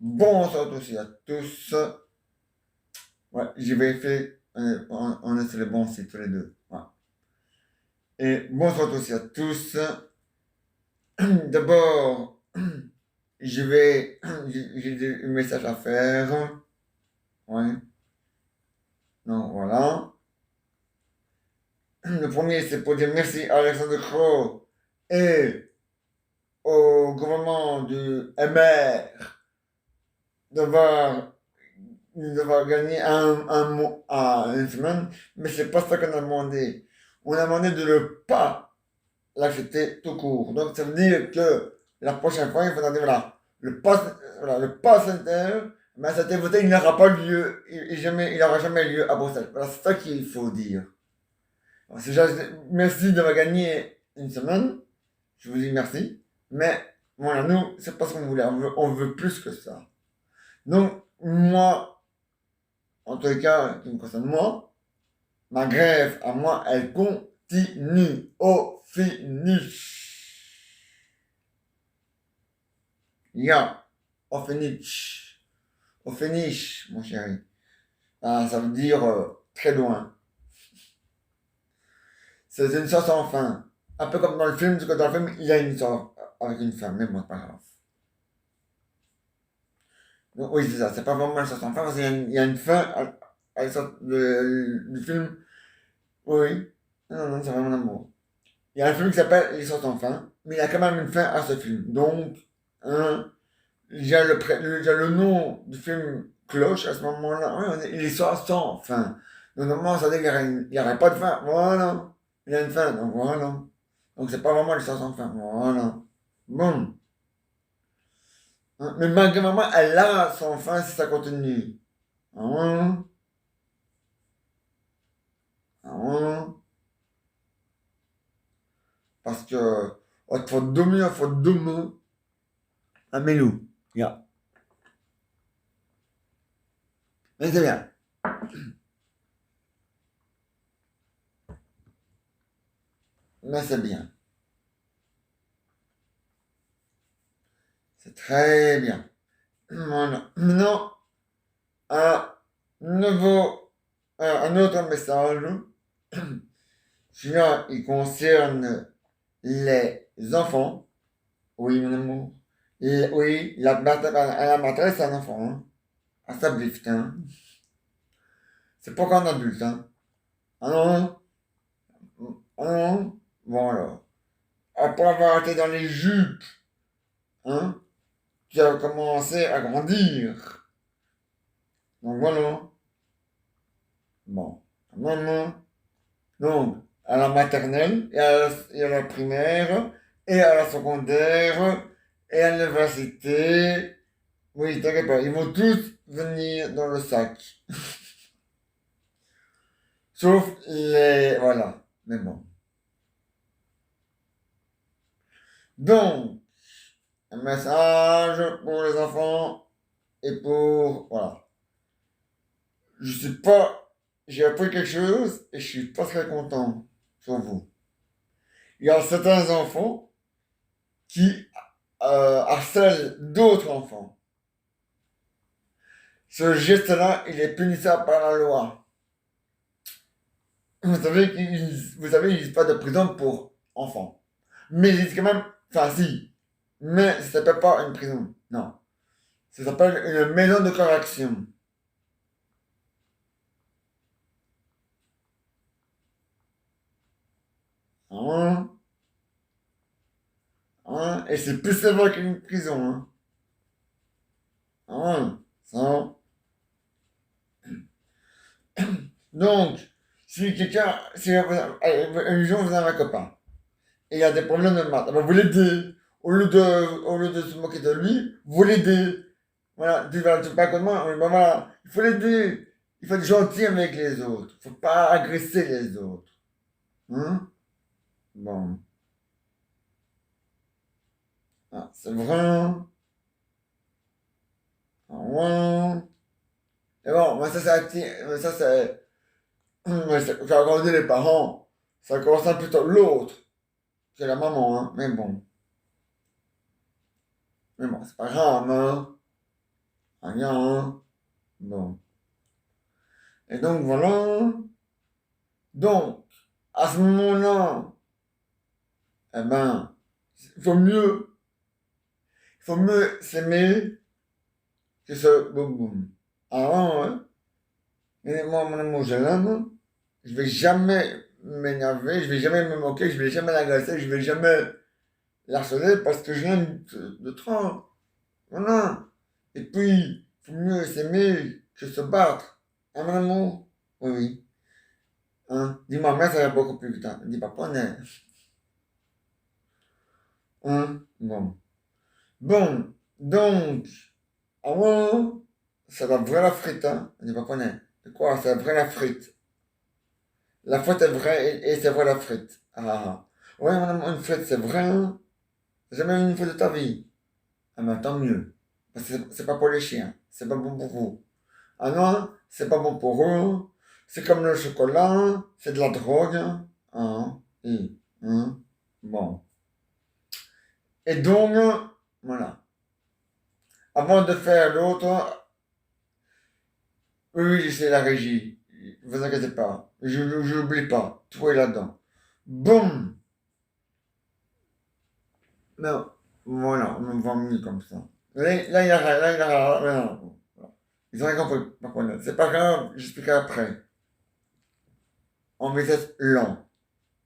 Bonsoir aussi à tous. Ouais, j'ai vérifié, on est sur le bon site tous les deux. Ouais. Et bonsoir aussi à tous. D'abord, je vais, j'ai un message à faire. Ouais. Donc voilà. Le premier, c'est pour dire merci à Alexandre Crowe et au gouvernement du MR d'avoir d'avoir gagné un mot à une semaine, mais c'est pas ça qu'on a demandé. On a demandé de ne pas l'accepter tout court. Donc ça veut dire que la prochaine fois, il faudra dire voilà, le pass sanitaire, mais cette voté, il n'aura pas lieu, il n'aura jamais lieu à Bruxelles. Voilà, c'est ça qu'il faut dire. Alors, merci d'avoir gagné une semaine, je vous dis merci, mais voilà, nous, c'est pas ce qu'on voulait, on veut plus que ça. Donc, moi, en tous les cas, qui me concerne moi, ma grève à moi, elle continue au finish. Ya, au finish. Au finish, mon chéri. Ah, ça veut dire très loin. C'est une histoire sans fin. Un peu comme dans le film, parce que dans le film, il y a une histoire avec une femme, mais bon, c'est pas grave. Donc, oui, c'est ça, c'est pas vraiment une histoire sans fin, parce qu'il y a une fin à l'histoire du film. Oui, non, non, c'est vraiment l'amour. Il y a un film qui s'appelle L'histoire sans fin, mais il y a quand même une fin à ce film. Donc, hein, il y a le nom du film cloche à ce moment-là. Oui, l'histoire sans fin. Donc, normalement, ça veut dire qu'il n'y aurait pas de fin. Voilà. Il y a une fin. Donc, voilà. Donc, c'est pas vraiment l'histoire sans fin. Voilà. Bon. Hein, mais malgré maman, elle a son fin si ça continue. Hein? Hein? Parce que, faut dormir, faut dormir. Ah, mais nous. Yeah. Mais c'est bien. Mais c'est bien. C'est très bien. Voilà. Maintenant, un nouveau, un autre message. Celui-là, il concerne les enfants. Oui, mon amour. Oui, la maîtresse, c'est un enfant. Hein. À sa blift, hein. C'est pas qu'un adulte, hein. Ah non? Ah non? Voilà. Après avoir été dans les jupes, hein, tu as commencé à grandir. Donc voilà. Bon. Maman. Donc, à la maternelle, et à la primaire, et à la secondaire, et à l'université. Oui, t'inquiète pas, ils vont tous venir dans le sac. Sauf les... Voilà. Mais bon. Donc, un message pour les enfants et pour... Voilà. Je sais pas... J'ai appris quelque chose et je suis pas très content sur vous. Il y a certains enfants qui harcèlent d'autres enfants. Ce geste-là, il est punissable par la loi. Vous savez, il n'y a pas de prison pour enfants. Mais il existe quand même, enfin si, mais ça s'appelle pas une prison, non. Ça s'appelle une maison de correction. Hein? Hein? Et c'est plus sévère qu'une prison, hein? Hein? Ça. Donc, un jour vous avez un copain, et il y a des problèmes de maths, alors vous l'aidez. Au lieu de se moquer de lui, vous l'aidez. Voilà, tu vas pas comme moi, mais ben voilà, il faut l'aider. Il faut être gentil avec les autres. Il faut pas agresser les autres. Hein? Bon. Ah, c'est vrai. Ah, ouais. Et bon, moi, ça, c'est, faire grandir les parents. Ça concerne plutôt l'autre que la maman, hein. Mais bon, c'est pas grave, hein. rien, hein. Bon. Et donc, voilà. Donc, à ce moment-là, eh ben, il faut mieux, s'aimer que ce boum boum. Avant, hein, et moi, mon amour, je l'aime. Je vais jamais m'énerver, je vais jamais me moquer, je vais jamais l'agresser, je vais jamais l'harceler parce que je l'aime de trop. Voilà. Et puis, il faut mieux s'aimer que se battre. Hein, mon amour? Oui, oui. Hein? Dis-moi, mais ça va beaucoup plus vite. Hein. Dis pas, poney. Hein? Bon. Bon. Donc, avant, ça va vrai la frite. Hein? Dis pas, poney. C'est quoi? Ça va vrai la frite. La frite est vraie et c'est vrai la frite. Ah, ah. Ah. Ouais, mon amour, une frite, c'est vrai. Hein? T'as jamais eu une frite de ta vie. Ah, mais tant mieux. Parce que c'est pas pour les chiens. C'est pas bon pour vous. Ah non, c'est pas bon pour eux. C'est comme le chocolat, c'est de la drogue. Hein, hein. Bon. Et donc, voilà. Avant de faire l'autre, oui, oui, c'est la régie. Ne vous inquiétez pas. Je n'oublie pas. Tout est là-dedans. Boum. Non. Voilà, on me voit mieux comme ça. Là, il y a rien. Là, il y a rien. Ils ont rien compris. Par contre, c'est pas grave, j'expliquerai après. En vitesse lent.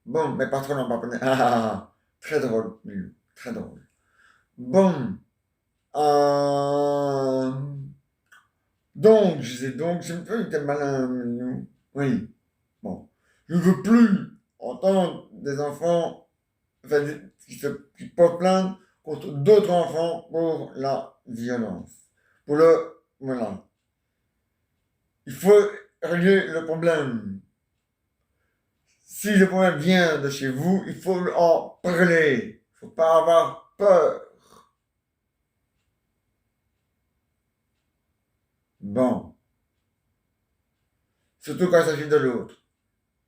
Bon, mais pas trop lent, pas ah, ah, ah. Très drôle, Milou. Très drôle. Bon. Euh... Donc, je disais donc, j'ai un peu été malin, Milou. Oui. Bon. Je ne veux plus entendre des enfants enfin, qui portent plainte contre d'autres enfants pour la violence. Pour le... Voilà. Il faut régler le problème. Si le problème vient de chez vous, il faut en parler. Il ne faut pas avoir peur. Bon. Surtout quand il s'agit de l'autre.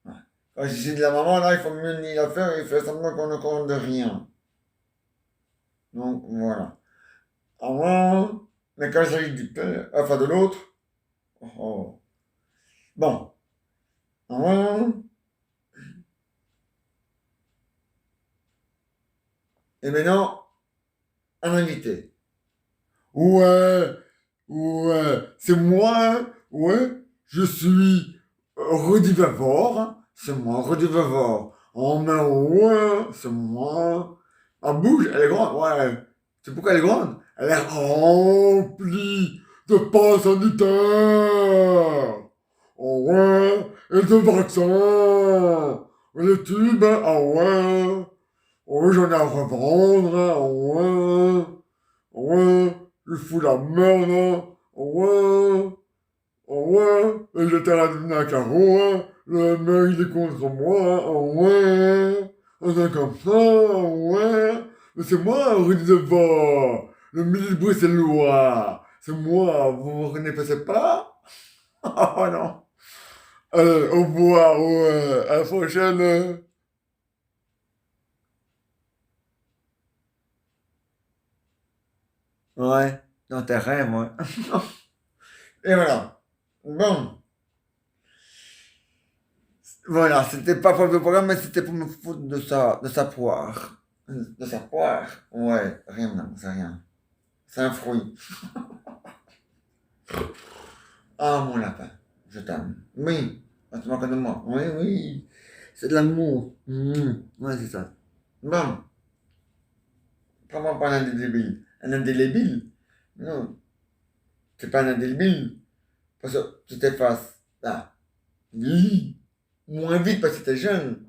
Ouais. Quand il s'agit de la maman, là, il faut mieux nier l'affaire et il fait semblant qu'on ne compte de rien. Donc, voilà. Avant, mais quand il s'agit du père, enfin de l'autre, oh, oh. Bon. Avant, et maintenant, un invité. Ouais, ouais, c'est moi, ouais, je suis Rudy Vavor, c'est moi, Rudy Vavor. En main, ouais, c'est moi. En bouche, elle est grande, ouais. C'est pourquoi elle est grande? Elle est remplie de pains sanitaires. Oh ouais, et de vaccins. Les tubes, ah ouais. Oh, j'en ai à revendre, ah ouais. Ouais, je fous la merde, hein. Ouais, ouais, et j'étais à la dîner à carreau, hein. Le mec, il est contre moi, hein. Ouais, c'est comme ça, ouais. Mais c'est moi, Rudy Devos, le milieu bruxellois. C'est moi, vous ne reconnaissez pas? Oh non. Allez, au revoir, ouais, à la prochaine. Ouais, dans tes rêves, ouais. Et voilà. Bon. Voilà, c'était pas pour le programme, mais c'était pour me foutre de sa poire. De sa poire? Ouais, rien, non, c'est rien. C'est un fruit. Ah, mon lapin, je t'aime. Oui, tu manques de moi. Oui, oui, c'est de l'amour. Ouais, c'est ça. Bon, comment pas un indélébile? Un indélébile? Non, c'est pas un indélébile. Parce que tu t'effaces. Ah, oui, moins vite parce que t'es jeune.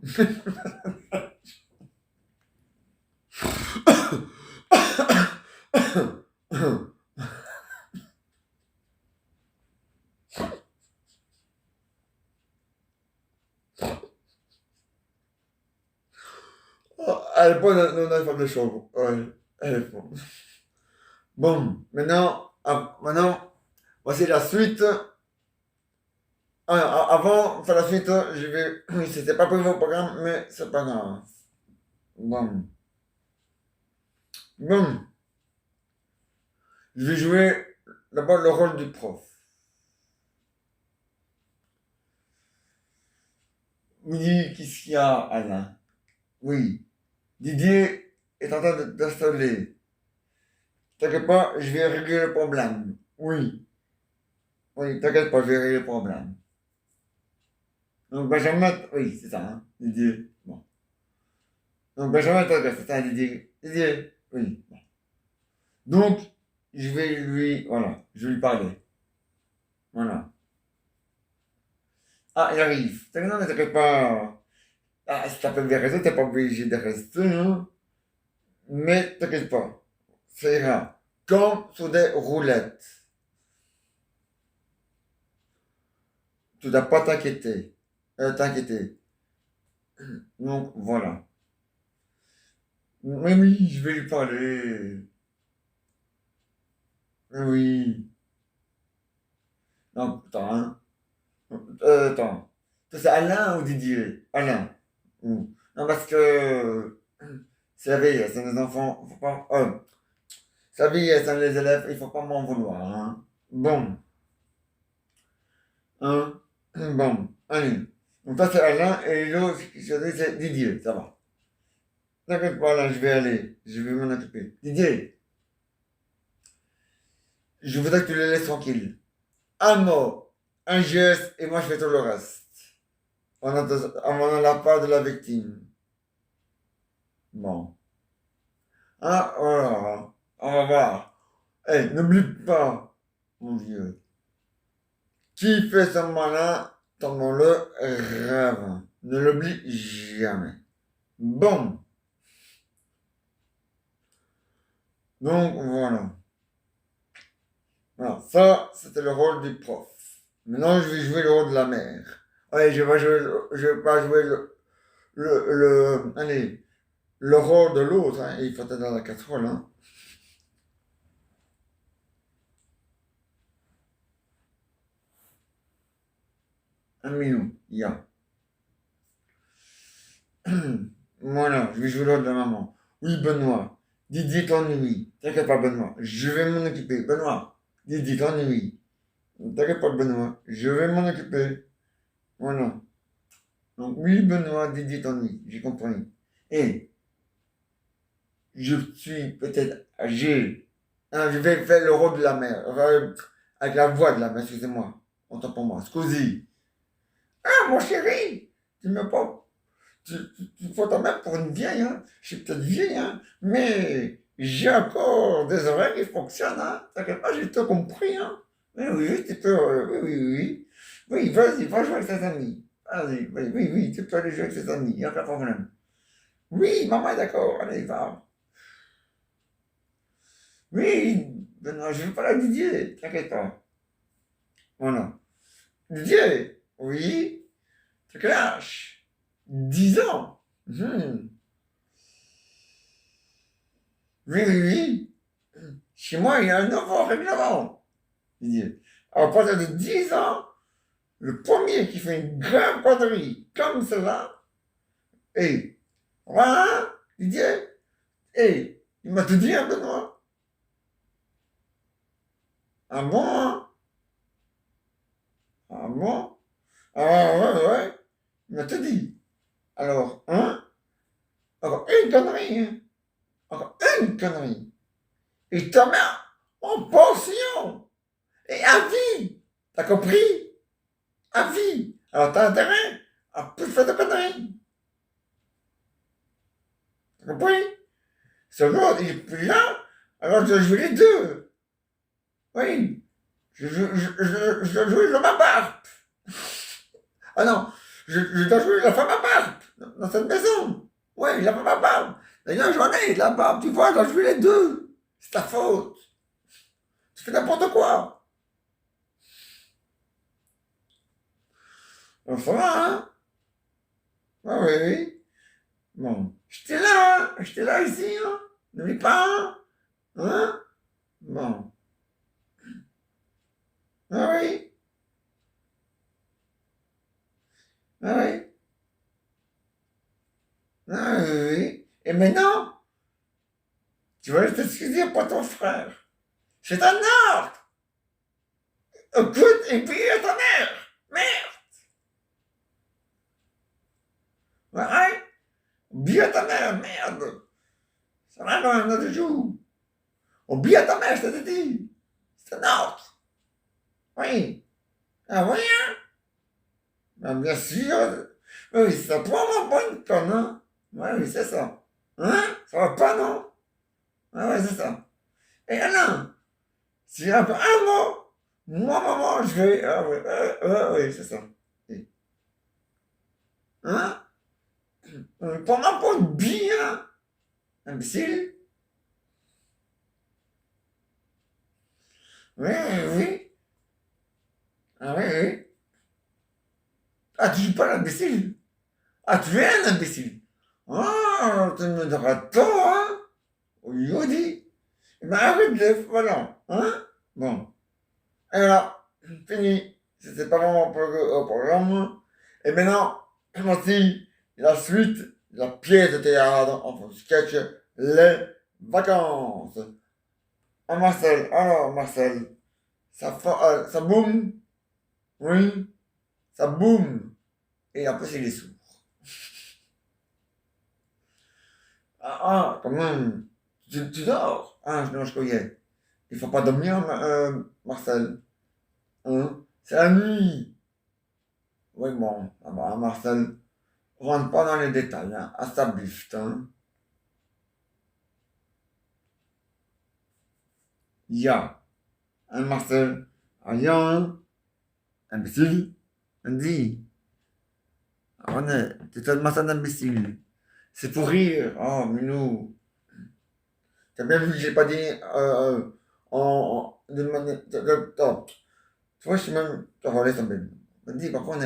Oh, elle est bonne, notre femme de chambre. Ouais, elle est bonne. Bon, maintenant, voici la suite. Avant, faire la suite, je vais. C'était pas prévu au programme, mais c'est pas grave. Bon. Bon. Je vais jouer d'abord le rôle du prof. Oui, qu'est-ce qu'il y a, Alain? Oui. Didier est en train d'installer. T'inquiète pas, je vais régler le problème. Oui. Oui, t'inquiète pas, je vais régler le problème. Donc Benjamin, oui, c'est ça, hein, Didier. Bon. Donc Benjamin t'inquiète, c'est ça, Didier. Didier, oui. Bon. Donc, je vais lui, voilà, je vais lui parler. Voilà. Ah, il arrive. Non, mais t'inquiète pas. Ah, si t'appelles des réseaux, t'es pas obligé de rester, hein. Mais t'inquiète pas. Ça ira. Comme sur des roulettes. Tu dois pas t'inquiéter. T'inquiéter. Donc, voilà. Mais oui, je vais lui parler. Oui. Non, attends, hein. Attends. C'est Alain ou Didier? Alain. Non, parce que c'est la vieillesse, c'est les enfants. Faut pas, c'est la vieillesse, hein, les élèves, il faut pas m'en vouloir. Hein. Bon. Hein? Bon. Allez. Donc, ça, c'est Alain et l'autre, c'est Didier. Ça va. T'inquiète pas, là, je vais aller. Je vais m'en occuper. Didier, je voudrais que tu les laisses tranquilles. Un mot, un geste, et moi, je fais tout le reste. On a la part de la victime. Bon. Ah, voilà. On va voir. Eh, n'oublie pas, mon vieux. Qui fait son malin, tombe le rêve. Ne l'oublie jamais. Bon. Donc, voilà. Voilà. Ça, c'était le rôle du prof. Maintenant, je vais jouer le rôle de la mère. Ouais, je vais pas jouer allez, le rôle de l'autre, hein. Il faut être dans la casserole, hein. Un million, il y a. Voilà, je vais jouer l'autre de la maman. Oui, Benoît. Didier t'ennuie. T'inquiète pas, Benoît. Je vais m'en occuper. Benoît. Didier t'ennuie. T'inquiète pas, Benoît. Je vais m'en occuper. Voilà. Donc, oui, Benoît, Didier t'ennuie. J'ai compris. Et je suis peut-être âgé. Hein, je vais faire le rôle de la mère. Enfin, avec la voix de la mère, excusez-moi. Autant pour moi. Scusi. Ah, mon chéri, tu me pas. Tu prends ta mère pour une vieille, hein. Je suis peut-être vieille, hein. Mais j'ai encore des oreilles qui fonctionnent, hein. T'inquiète pas, j'ai tout compris, hein. Oui, oui, oui, tu peux. Oui, oui, oui. Oui, vas-y, va jouer avec tes amis. Vas-y, oui, oui, oui, tu peux aller jouer avec tes amis, il n'y a pas de problème. Oui, maman est d'accord, allez, va. Oui, Benoît, je ne veux pas la Didier, t'inquiète pas. Voilà. Didier, oui, tu quel âge? 10 ans. Oui, oui, oui. Chez moi, il y a un nouveau règlement. Didier. À partir de 10 ans, le premier qui fait une grave connerie comme cela, et voilà, Didier, et il m'a tout dit, hein, Benoît. Ah bon, hein? Ah bon? Ah ouais, ouais, il m'a tout dit. Alors, hein? Encore une connerie, hein? Encore une connerie. Et ta mère en pension. Et à vie. T'as compris? À vie. Alors t'as intérêt à plus faire de conneries. T'as compris? Ce l'autre, il est plus là, alors je dois jouer les deux. Oui. Je dois jouer l'homme à barbe. Ah non, je dois jouer la femme à barbe dans cette maison. Oui, la femme à barbe. D'ailleurs, j'en ai de la barbe, tu vois, je dois jouer les deux. C'est ta faute. Tu fais n'importe quoi. Donc ça va, hein? Ah oui, oui. Bon. J'étais là ici, hein? N'oublie pas, hein? Hein? Bon. Ah oui, ah oui, ah oui, oui, oui. Et maintenant, tu vas t'excuser pour ton frère. C'est un ordre. Écoute, et puis à ta mère. Merde. Ouais. Oublie à ta mère, merde. Ça va quand même notre jour. Oublie à ta mère, je t'ai dit. C'est notre. Oui. Ah oui, hein? Ben, bien sûr. Oui, ça prend mon bonne conne, hein? Ouais, oui, c'est ça. Hein? Ça va pas, non? Ah ouais, c'est ça. Et Alain, s'il y a un mot, moi, maman, je vais. Ah oui, oui, c'est ça. Et- Hein? Prends-moi pour une bille, hein? Imbécile. Oui, oui. Ah oui, oui. Ah, tu joues pas l'imbécile. Ah, tu es un imbécile. Ah, tu me diras tort, hein? Oui, on dit. Eh ben, arrête de. Voilà. Hein? Bon. Et là, fini. C'était pas vraiment pour le programme. Et maintenant, voici la suite, la pièce de théâtre, enfin, sketch, les vacances. Ah, Marcel, alors, Marcel, ça boum, oui, ça boum. Et après, c'est les sous. Quand même, tu dors. Ah, non, je croyais. Il faut pas dormir, Marcel. Hein? C'est la nuit. Oui, bon, ah bah, Marcel, rentre pas dans les détails, hein, à sa buste, hein. Il y a un Marcel, rien, imbécile, on dit. On est, c'est un Marcel imbécile. C'est pour rire. Oh, Minou. T'as bien vu que j'ai pas dit de manière. Attends. Tu vois, je suis même. Oh, laisse tomber. On dit, par contre,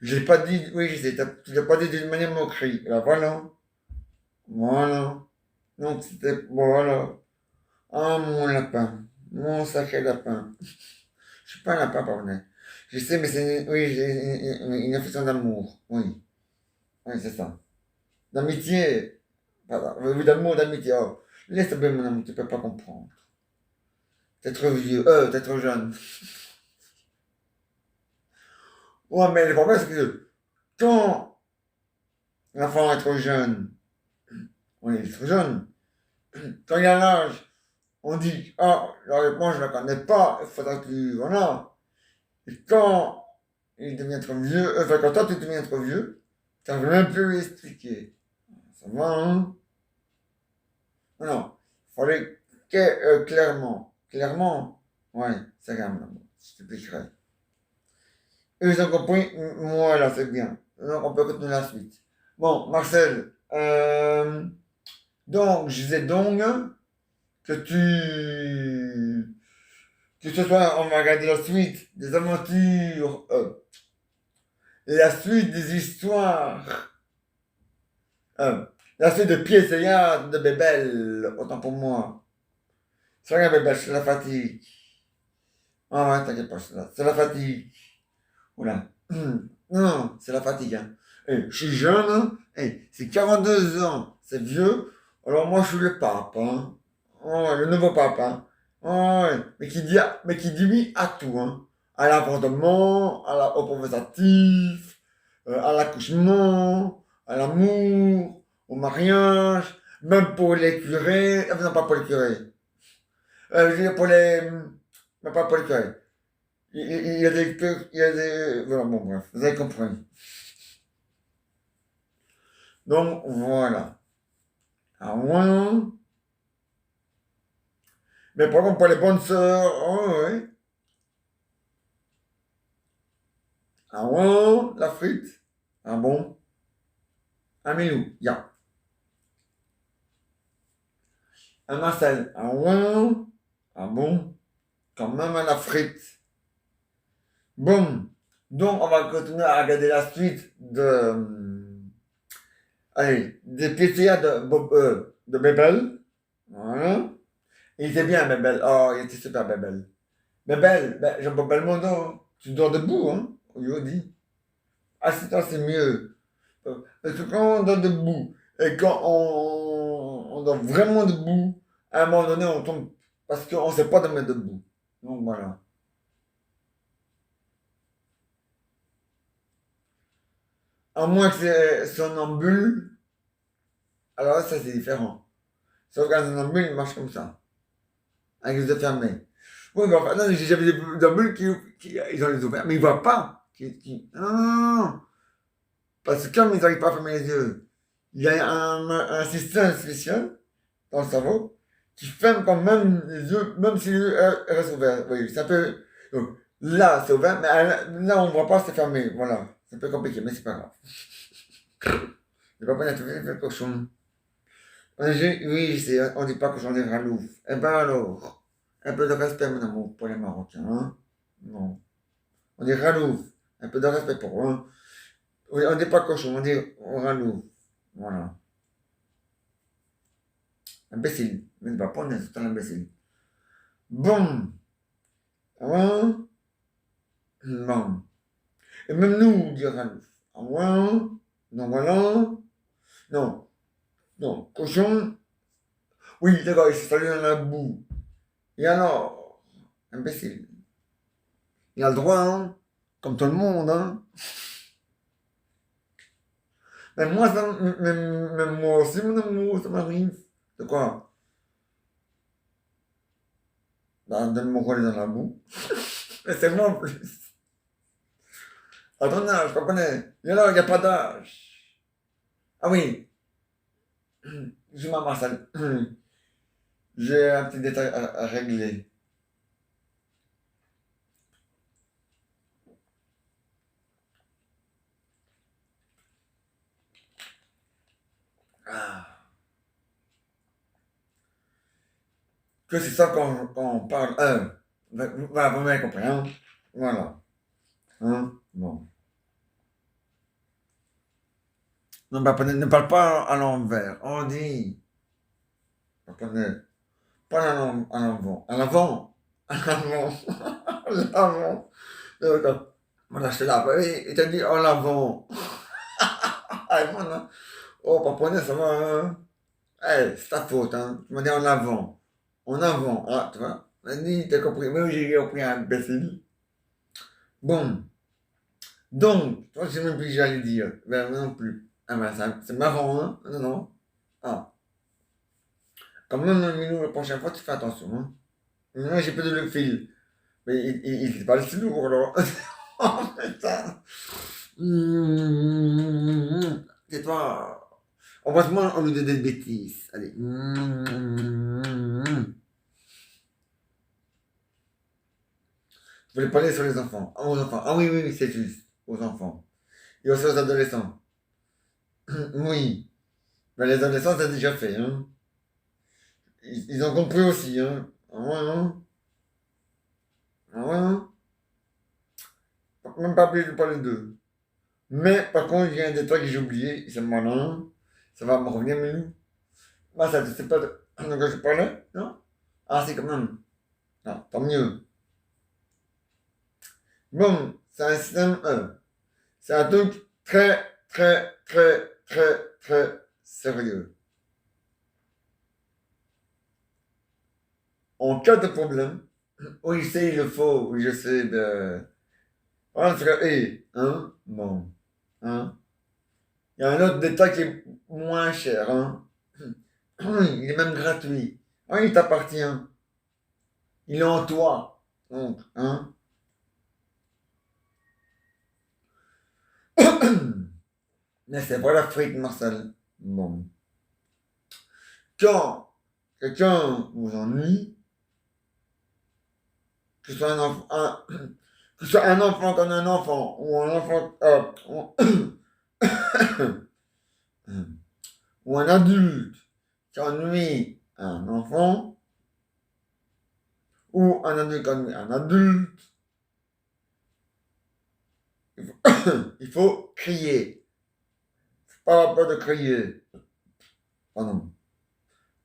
j'ai pas dit. Oui, je sais, tu l'as pas dit d'une manière moquerie. Là, voilà. Voilà. Donc, c'était. Voilà. Ah, mon lapin. Mon sacré lapin. Je suis pas un lapin, pardon. Je sais, mais c'est. Oui, j'ai une affection d'amour. Oui. Oui, c'est ça. D'amitié. Voilà. Oui, d'amour, d'amitié. Oh. Laisse tomber, mon amour, tu peux pas comprendre. T'es trop vieux. T'es trop jeune. Ouais, mais le problème, c'est que quand l'enfant est trop jeune, oui, il est trop jeune, quand il a l'âge, on dit, ah, la réponse, je la connais pas, il faudra que tu. Voilà. Et quand il devient trop vieux, enfin, quand toi, tu deviens trop vieux, tu n'arrives même plus à lui expliquer. Ça va, hein? Non, il fallait clairement, clairement, ouais, c'est grave, je t'expliquerai. Eux, ils ont compris, moi, là, c'est bien. Donc, on peut continuer la suite. Bon, Marcel, donc, je disais donc que ce soit, on va regarder la suite des aventures, la suite des histoires, euh, la suite de pièces et théâtre de Bébel, autant pour moi. C'est rien, Bébel, c'est la fatigue. Ah ouais, t'inquiète pas, c'est la fatigue. Oula. Non, c'est la fatigue, hein. Je suis jeune, hein. C'est 42 ans, c'est vieux. Alors moi, je suis le pape, hein. Oh, ouais, le nouveau pape, hein. Oh, ouais. Mais qui dit oui à tout, hein. À l'avortement, au conversatif, à l'accouchement, à l'amour, au mariage, même pour les curés. Non, pas pour les curés. Je veux dire pour les. Mais pas pour les curés. Il y a des. Il y a des. Voilà, bon, bref, vous avez compris. Donc, voilà. Ah ouais. Mais par contre, pour les bonnes sœurs, oh, ouais. Ah ouais, la frite. Ah bon. Un milou, ya. Un Marcel. Ah ouais. Ah bon. Quand même à la frite. Bon. Donc, on va continuer à regarder la suite allez, des PTA de Bébel. Voilà. Il était bien, Bébel. Oh, il était super, Bébel. Bébel, ben, Jean-Paul Belmondo, tu dors debout, hein, aujourd'hui. Assis-toi, c'est mieux. Parce que quand on dort debout, et quand on dort vraiment debout, à un moment donné, on tombe, parce qu'on ne sait pas dormir debout. Donc voilà. À moins que c'est somnambule, alors ça c'est différent. Sauf qu'un somnambule, il marche comme ça, avec les yeux fermés. Oui, mais enfin, non, j'ai jamais des somnambules ils ont les yeux ouverts, mais ils voient pas. Non, non, non, non. Parce que comme ils n'arrivent pas à fermer les yeux, il y a un système spécial dans le cerveau qui ferme quand même les yeux, même si les yeux restent ouverts. Oui, ça peut. Donc, là, c'est ouvert, mais là, on ne voit pas, c'est fermé. Voilà. C'est un peu compliqué, mais c'est pas grave. Le papa n'a tout fait, le cochon. Oui, on ne dit pas cochon, on dit ralouf. Eh ben alors, un peu de respect, mon amour, pour les Marocains. Hein? Non. On dit ralouf. Un peu de respect pour eux. Hein? Oui, on ne dit pas cochon, on dit ralouf. Voilà. Imbécile. Mais ne va pas, on est tout un imbécile. Bon. Hein? Bon. Et même nous, on dit ralouf. Ah ouais? Non, voilà. Non. Non. Cochon. Oui, d'accord, il s'est installé dans la boue. Et alors? Imbécile. Il a le droit, hein? Comme tout le monde, hein? Mais moi, même moi aussi, mon amour, ça m'arrive. De quoi? Bah, de me rouler dans la boue. Mais c'est moi en plus. À ton âge, je comprenais. Et alors, il n'y a pas d'âge. Ah oui, je m'amasse. J'ai un petit détail à régler. Ah. Que c'est ça quand on parle. Voilà, vous m'avez compris, hein? Voilà. Hein? Bon. Non, bah, ne parle pas à l'envers. On dit. Apprenez. Pas à l'avant. À l'avant. À l'avant. À l'avant. D'accord. Voilà, je te là. Oui, il t'a dit en l'avant. Ah, et moi, non. Oh, papa, ça va, hein? Eh, c'est ta faute, hein. Tu m'as dit en avant. En avant. Ah, tu vois. Vas-y, t'as compris. Même j'ai compris, un imbécile. Bon. Donc, toi, je sais même plus que j'allais dire. Ben, moi non plus. Ah, ben, c'est marrant, hein? Non, non. Ah. Quand même, Minou, la prochaine fois, tu fais attention, hein. Moi, j'ai perdu le fil. Mais il est pas si lourd, alors. Oh, putain. Tais-toi. Embrasse-moi au lieu de des bêtises. Allez. Je voulais parler sur les enfants. Ah, aux enfants. Ah oui, oui, oui, c'est juste. Aux enfants. Et aussi aux adolescents. Oui. Mais les adolescents, c'est déjà fait, hein. Ils ont compris aussi, hein. Ah ouais, hein. Ah ouais, hein. Même pas obligé de parler d'eux. Mais par contre, il y a un détail que j'ai oublié. C'est malin. Ça va me revenir, mais nous. Ah, ça, c'est pas de quoi je parlais, non? Ah, c'est quand même. Ah, tant mieux. Bon, c'est un système 1. C'est un truc très, très, très, très, très sérieux. En cas de problème, oui, c'est il le faut, oui, je sais, voilà, c'est hein, bon, hein. Il y a un autre détail qui est moins cher, hein. Oui, il est même gratuit. Oui, il t'appartient. Il est en toi. Donc, hein. Mais c'est pas l'Afrique, Marcel. Bon. Quand quelqu'un vous ennuie, que ce soit un enfant, que ce soit un enfant comme un enfant, ou un enfant, ou un adulte qui ennuie un enfant, ou un adulte qui ennuie un adulte, il faut crier. Pas la peur de crier. Pardon.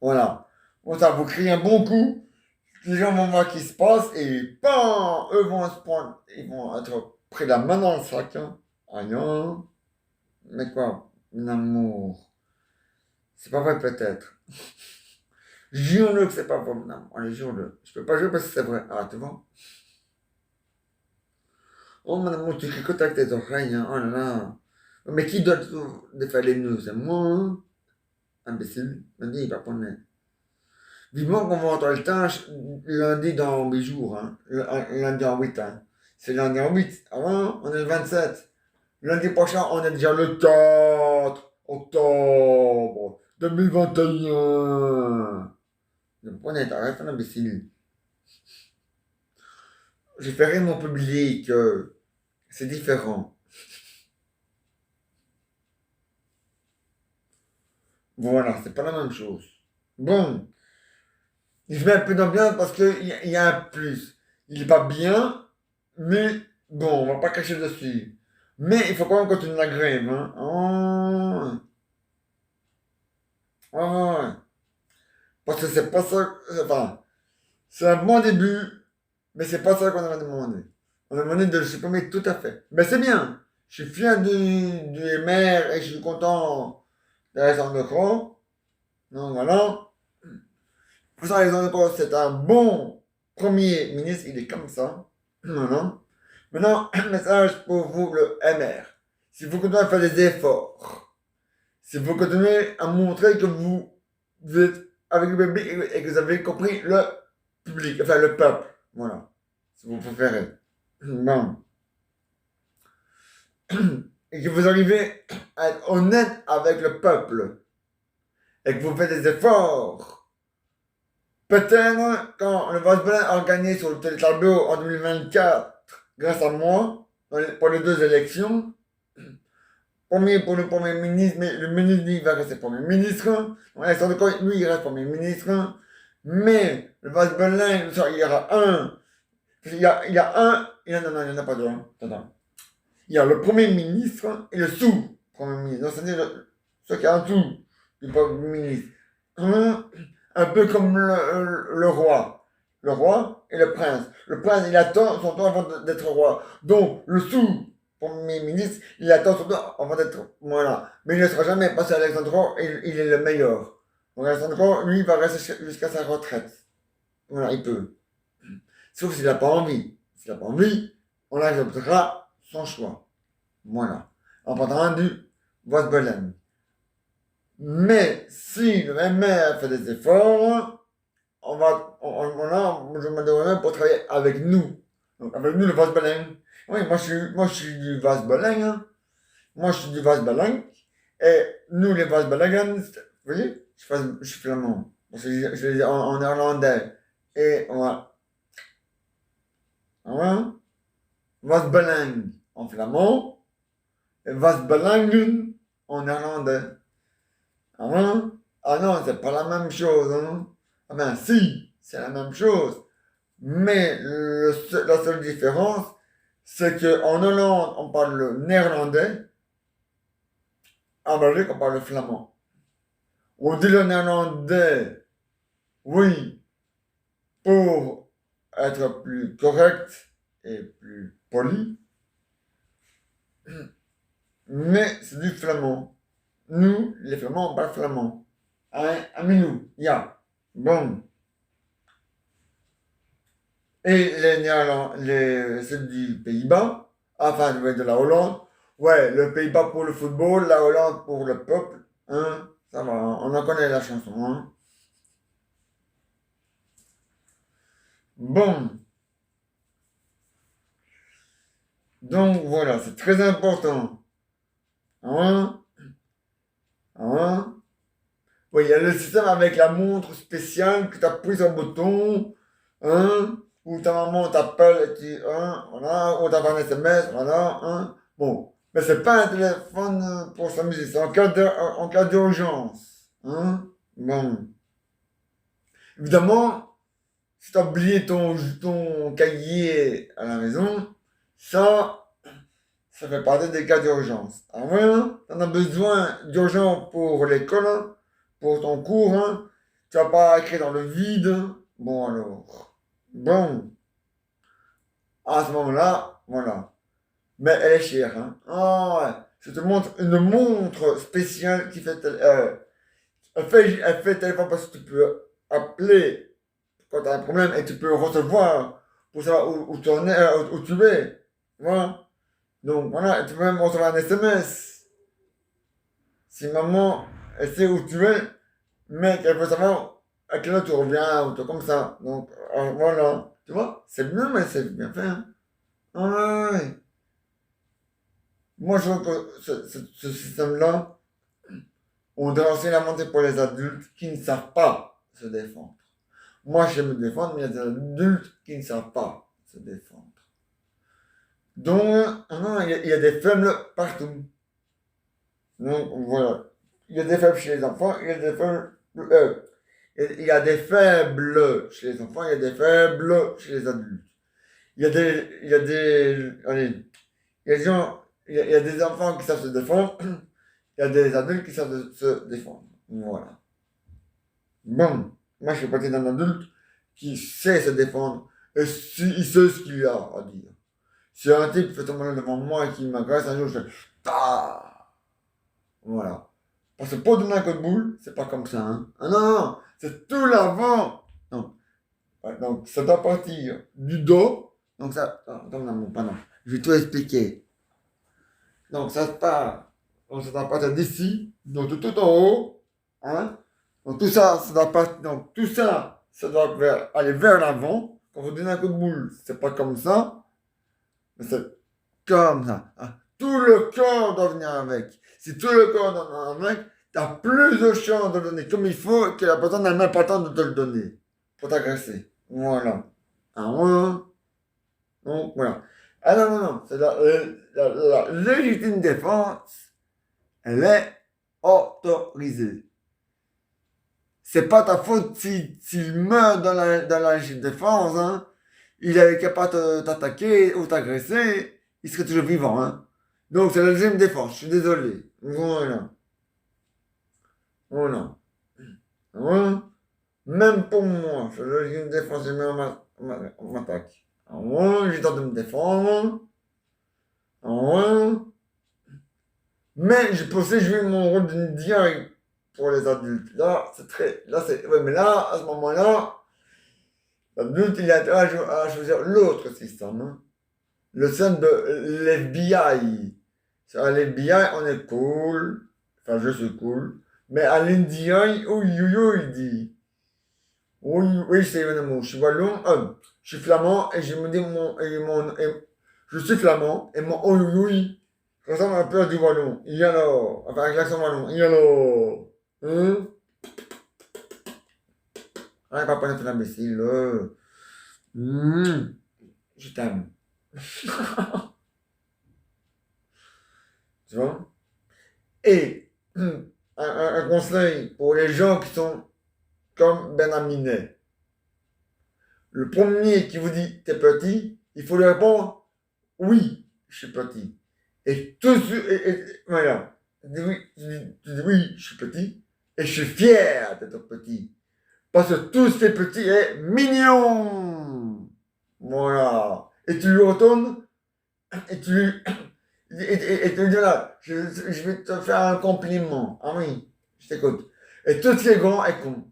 Voilà. Bon, ça, vous criez un bon coup, les gens vont voir ce qui se passe, et bam, eux vont se prendre, ils vont être pris la main dans le sac, hein. Ah non. Mais quoi, mon amour, c'est pas vrai peut-être. Jure-le que c'est pas vrai, mon amour. Allez, jure-le. Je peux pas jurer parce que c'est vrai. Ah, tu vois. Oh, mon amour, tu cricotes avec tes oreilles, hein. Oh là là. Mais qui doit de faire les nœuds? C'est moi, hein? Imbécile. Lundi, il va prendre. Vivement qu'on va entrer le temps lundi dans 8 jours. Hein. Lundi en 8. Hein. C'est lundi en 8. Avant, on est le 27. Lundi prochain, on est déjà le 4 octobre 2021. Le point est arrête, un imbécile. Je ferai mon public. C'est différent. Voilà, c'est pas la même chose. Bon, je mets un peu d'ambiance parce qu'il y a un plus. Il est pas bien, mais bon, on va pas cacher dessus. Mais il faut quand même continuer la grève. Hein. Oh, oh, ouais. Parce que c'est pas ça. Enfin, c'est un bon début, mais c'est pas ça qu'on a demandé. On a demandé de le supprimer tout à fait. Mais c'est bien. Je suis fier du MR et je suis content d'Alexandre Macron. Donc voilà. Pour ça, Alexandre Macron, c'est un bon premier ministre. Il est comme ça. Voilà. Maintenant, un message pour vous, le MR. Si vous continuez à faire des efforts, si vous continuez à montrer que vous êtes avec le public et que vous avez compris le public, enfin le peuple, voilà, si vous préférez. Bon. Et que vous arrivez à être honnête avec le peuple et que vous faites des efforts. Peut-être quand le Vasselin a gagné sur le télétableau en 2024, grâce à moi, pour les deux élections, premier pour le Premier ministre, mais le ministre lui, il va rester Premier ministre. Alexandre Cohen, lui, il reste Premier ministre. Mais le Vasselin, il y aura un. Il y a un. Non, non, il n'y en a pas deux. Hein. Attends. Il y a le Premier ministre et le sous-Premier ministre. Donc, c'est-à-dire ce qui est en dessous du Premier ministre. Un peu comme le roi. Le roi et le prince. Le prince, il attend son temps avant d'être roi. Donc, le sous-Premier ministre, il attend son temps avant d'être. Voilà. Mais il ne sera jamais passé à Alexandre, il est le meilleur. Donc, Alexandre, lui, il va rester jusqu'à sa retraite. Voilà, il peut. Sauf s'il n'a pas envie. S'il n'a pas envie, on acceptera son choix. Voilà. En partant du Vasselin. Mais si le MR fait des efforts, je me demande pour travailler avec nous. Donc, avec nous, le Vasselin. Oui, moi, je suis du Vasselin. Hein. Moi, je suis du Vasselin. Et nous, les Vasselin, vous voyez, je suis flamand. Parce que je les ai en néerlandais. Et voilà. Voilà. Vasselin en flamand. Et Vasselin en néerlandais. Hein? Ah non, c'est pas la même chose. Hein? Ah ben si, c'est la même chose. Mais la seule différence, c'est qu'en Hollande, on parle le néerlandais, en Belgique, on parle le flamand. On dit le néerlandais, oui, pour être plus correct et plus poli, mais c'est du flamand. Nous, les Flamands, on parle flamand. Hein? Amis-nous, ya. Bon. Et ceux du Pays-Bas, enfin, de la Hollande, ouais, le Pays-Bas pour le football, la Hollande pour le peuple, hein, ça va, hein, on en connaît la chanson, hein. Bon, donc voilà, c'est très important, hein, hein. Oui, il y a le système avec la montre spéciale que tu appuies sur un bouton, hein, ou ta maman t'appelle et tu, hein, voilà, ou t'as un SMS, voilà, hein. Bon, mais c'est pas un téléphone pour s'amuser, c'est en cas d'urgence, hein. Bon, évidemment, si t'as oublié ton cahier à la maison, ça, ça fait partie des cas d'urgence. Ah ouais, hein, t'en as besoin d'urgence pour l'école, hein, pour ton cours, hein. Tu vas pas écrire dans le vide. Hein. Bon alors. Bon. À ce moment-là, voilà. Mais elle est chère, hein. Ah ouais. Je te montre une montre spéciale qui fait. Elle fait téléphone parce que tu peux appeler quand tu as un problème et tu peux recevoir pour savoir où tu en es, où tu es. Voilà. Donc voilà, tu peux même recevoir un SMS. Si maman, elle sait où tu es, mais qu'elle veut savoir à quelle heure tu reviens, ou tout comme ça. Donc, voilà. Tu vois, c'est bien, mais c'est bien fait. Hein. Ouais, ouais. Moi, je trouve que ce système-là, on doit aussi l'inventer pour les adultes qui ne savent pas se défendre. Moi, je sais me défendre, mais il y a des adultes qui ne savent pas se défendre. Donc, il y a des faibles partout. Donc, voilà. Il y a des faibles chez les enfants, il y a des faibles. Il y a des faibles chez les enfants, il y a des faibles chez les adultes. Allez, il y a des gens, il y a des enfants qui savent se défendre, il y a des adultes qui savent se défendre. Voilà. Bon, moi je suis parti d'un adulte qui sait se défendre et il sait ce qu'il a à dire. Si un type fait tomber devant moi et qui m'agresse un jour, je fais ah, voilà. Parce que pour donner un coup de boule, c'est pas comme ça. Hein. Ah non, non, non, c'est tout l'avant. Donc, ouais, donc ça doit partir du dos. Donc ça, attends, non, pardon, je vais tout expliquer. Donc ça part, donc ça doit partir d'ici, donc tout en haut, hein. Donc tout ça, ça doit partir, donc tout ça, ça doit aller vers l'avant. Quand vous donnez un coup de boule, c'est pas comme ça, mais c'est comme ça. Hein. Tout le corps doit venir avec. Si tout le corps doit venir avec, tu as plus de chances de le donner comme il faut que la personne n'a même pas le temps de te le donner pour t'agresser. Voilà. Ah, voilà. Donc, voilà. Ah non, non, non. C'est la légitime défense, elle est autorisée. C'est pas ta faute s'il meurt dans la légitime défense, hein. Il est capable de t'attaquer ou t'agresser, il serait toujours vivant, hein. Donc, c'est la légitime défense, je suis désolé. Voilà. Voilà. Voilà. Même pour moi, c'est la légitime défense, et même on m'attaque. Voilà, j'ai le temps de me défendre. Voilà. Mais je pensais jouer mon rôle de diary pour les adultes. Là, c'est très. Là, c'est. Ouais, mais là, à ce moment-là, l'adulte, il a intérêt à choisir l'autre système. Hein. Le système de l'FBI. À l'FBI, on est cool. Enfin, je suis cool. Mais à l'NDI, oui, oui, oui, il dit. Oui, oui, c'est un mot. Je suis wallon, je suis flamand et je me dis je suis flamand et mon oui, oui, ressemble un peu à du wallon. Il y a là, enfin avec l'accent wallon. Il y a là, hein? Ah, papa, c'est un imbécile. Je t'aime. Tu vois? Et un conseil pour les gens qui sont comme Ben Aminé. Le premier qui vous dit t'es petit, il faut lui répondre oui, je suis petit. Et tout voilà. Tu dis oui, je suis petit. Et je suis fier d'être petit. Parce que tout ce qui est petit est mignon. Voilà. Et tu lui retournes et tu lui et tu lui dis là, je vais te faire un compliment. Ah oui, je t'écoute. Et tout ce qui est grand est con.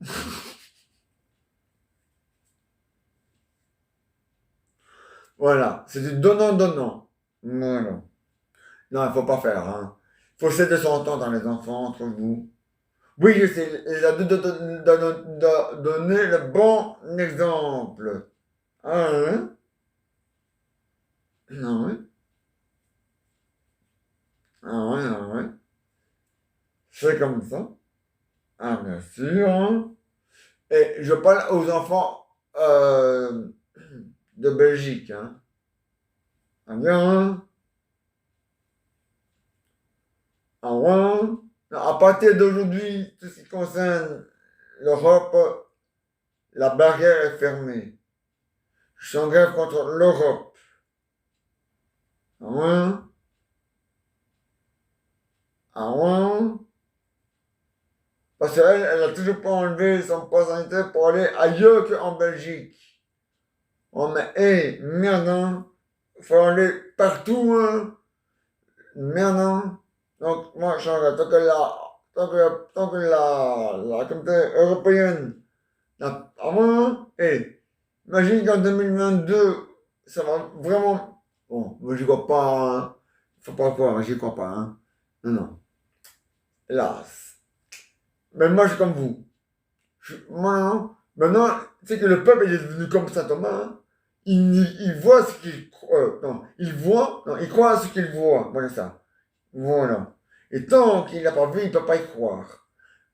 Voilà. C'est du donnant-donnant. Voilà. Non, il ne faut pas faire. Hein. Il faut essayer de s'entendre dans les enfants, entre vous. Oui, je sais, les adultes donner le bon exemple. Ah, hein? Ah, ouais. Ah, ouais, ah, ouais. C'est comme ça. Ah, bien sûr. Hein. Et je parle aux enfants de Belgique. Hein. Ah, bien. Hein. Ah, ouais. Hein. À partir d'aujourd'hui, tout ce qui concerne l'Europe, la barrière est fermée. Je suis en grève contre l'Europe. Ah, ouais. Hein. Ah, ouais. Hein. Parce qu'elle, elle a toujours pas enlevé son passe sanitaire pour aller ailleurs qu'en Belgique. Oh, mais, hé, merde, hein. Faut aller partout, hein. Merde, hein. Donc, moi, je changerais. Tant que la communauté européenne ah, moi, hé, imagine qu'en 2022, ça va vraiment. Bon, moi, j'y crois pas, hein. Faut pas croire, j'y crois pas, hein. Non, non. hélas. Mais moi, je suis comme vous. Maintenant, c'est que le peuple est devenu comme saint Thomas. Hein. Il voit ce qu'il croit. Non, il voit, non, il croit à ce qu'il voit. Voilà ça. Voilà. Et tant qu'il n'a pas vu, il ne peut pas y croire.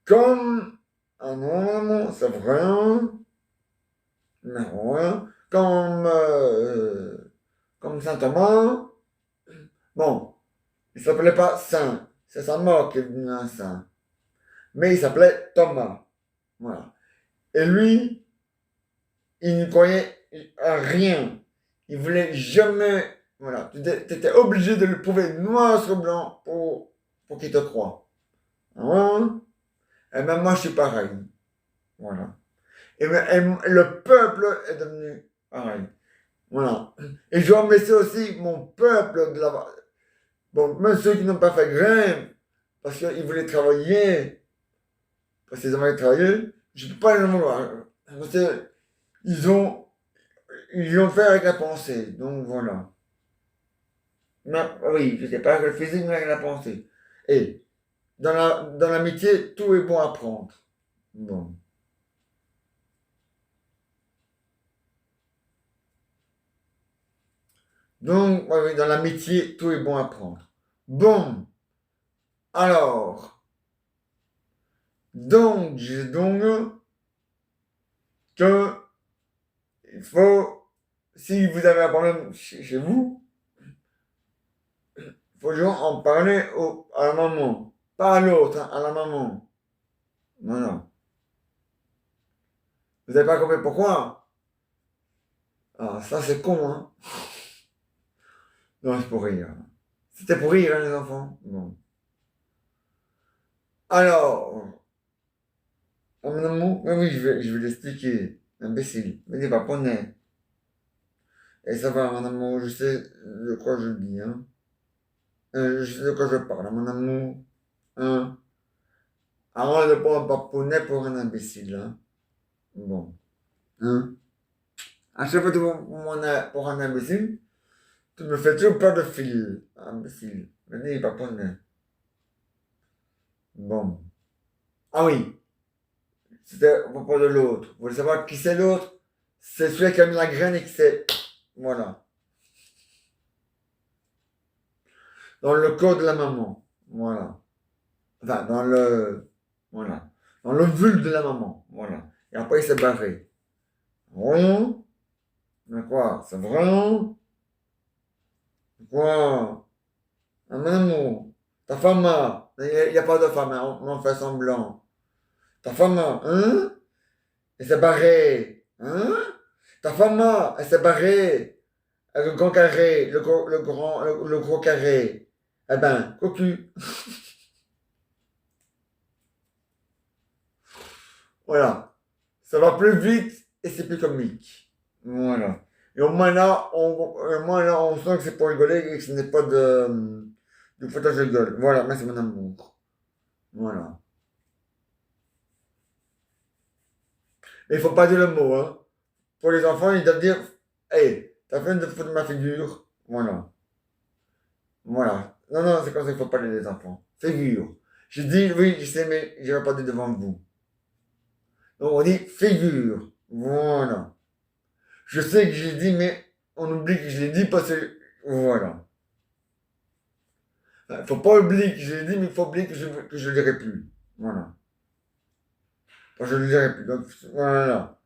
Comme un homme, c'est vrai. Non, hein. Comme saint Thomas. Bon, il ne s'appelait pas saint. C'est sa mort qui est devenue un saint. Mais il s'appelait Thomas. Voilà. Et lui, il ne croyait à rien. Il voulait jamais. Voilà. Tu étais obligé de le prouver noir sur blanc pour qu'il te croie. Hein? Et même moi, je suis pareil. Voilà. Et le peuple est devenu pareil. Voilà. Et je remercie aussi mon peuple de la. Bon, même ceux qui n'ont pas fait grève, parce qu'ils voulaient travailler, parce qu'ils avaient travaillé, je ne peux pas les vouloir. Parce qu'ils ont fait avec la pensée. Donc voilà. Non, oui, je sais pas avec le physique, mais avec la pensée. Et dans l'amitié, tout est bon à prendre. Bon. Donc, oui, dans l'amitié, tout est bon à prendre. Bon, alors, donc, je dis donc que il faut, si vous avez un problème chez vous, il faut toujours en parler à la maman. Pas à l'autre, hein, à la maman. Voilà. Vous n'avez pas compris pourquoi? Ah, ça c'est con, hein. Non, c'est pour rire. C'était pour rire, hein, les enfants. Bon. Alors, mon amour, oui, je vais l'expliquer. Imbécile. Mais il va pas naître. Et ça va, mon amour, je sais de quoi je dis, hein. Je sais de quoi je parle, mon amour. Hein. Arrête de prendre un papounet pour un imbécile, hein. Bon. Hein. À chaque fois que tu pour un imbécile, tu me fais toujours peur de fil. Imbécile. Venez, papounet. Bon. Ah oui. C'était à propos de l'autre. Vous voulez savoir qui c'est l'autre? C'est celui qui a mis la graine et qui s'est. Voilà. Dans le corps de la maman. Voilà. Enfin, dans le. Voilà. Dans le vulve de la maman. Voilà. Et après, il s'est barré. Rond. Mais quoi? C'est vrai? Quoi? Un amour. Ta femme a. Il n'y a pas de femme, hein, on fait semblant. Ta femme a. Hein? Elle s'est barrée. Hein? Ta femme a. Elle s'est barrée. Avec le grand carré. Le gros carré. Eh ben, cocu. Voilà. Ça va plus vite et c'est plus comique. Voilà. Et au moins là, on sent que c'est pour rigoler et que ce n'est pas de foutage de gueule. Voilà, mais c'est mon amour. Voilà. Mais il faut pas dire le mot, hein. Pour les enfants, ils doivent dire, hey, t'as fait de foutre ma figure. Voilà. Voilà. Non, non, c'est comme ça qu'il faut parler des enfants. Figure. Je dis, oui, je sais, mais je vais pas dire devant vous. Donc on dit figure. Voilà. Je sais que je l'ai dit, mais on oublie que je l'ai dit parce que. Voilà. Il ne faut pas oublier que je l'ai dit, mais il faut oublier que je ne le dirai plus. Voilà. Enfin, je ne le dirai plus. Donc, voilà.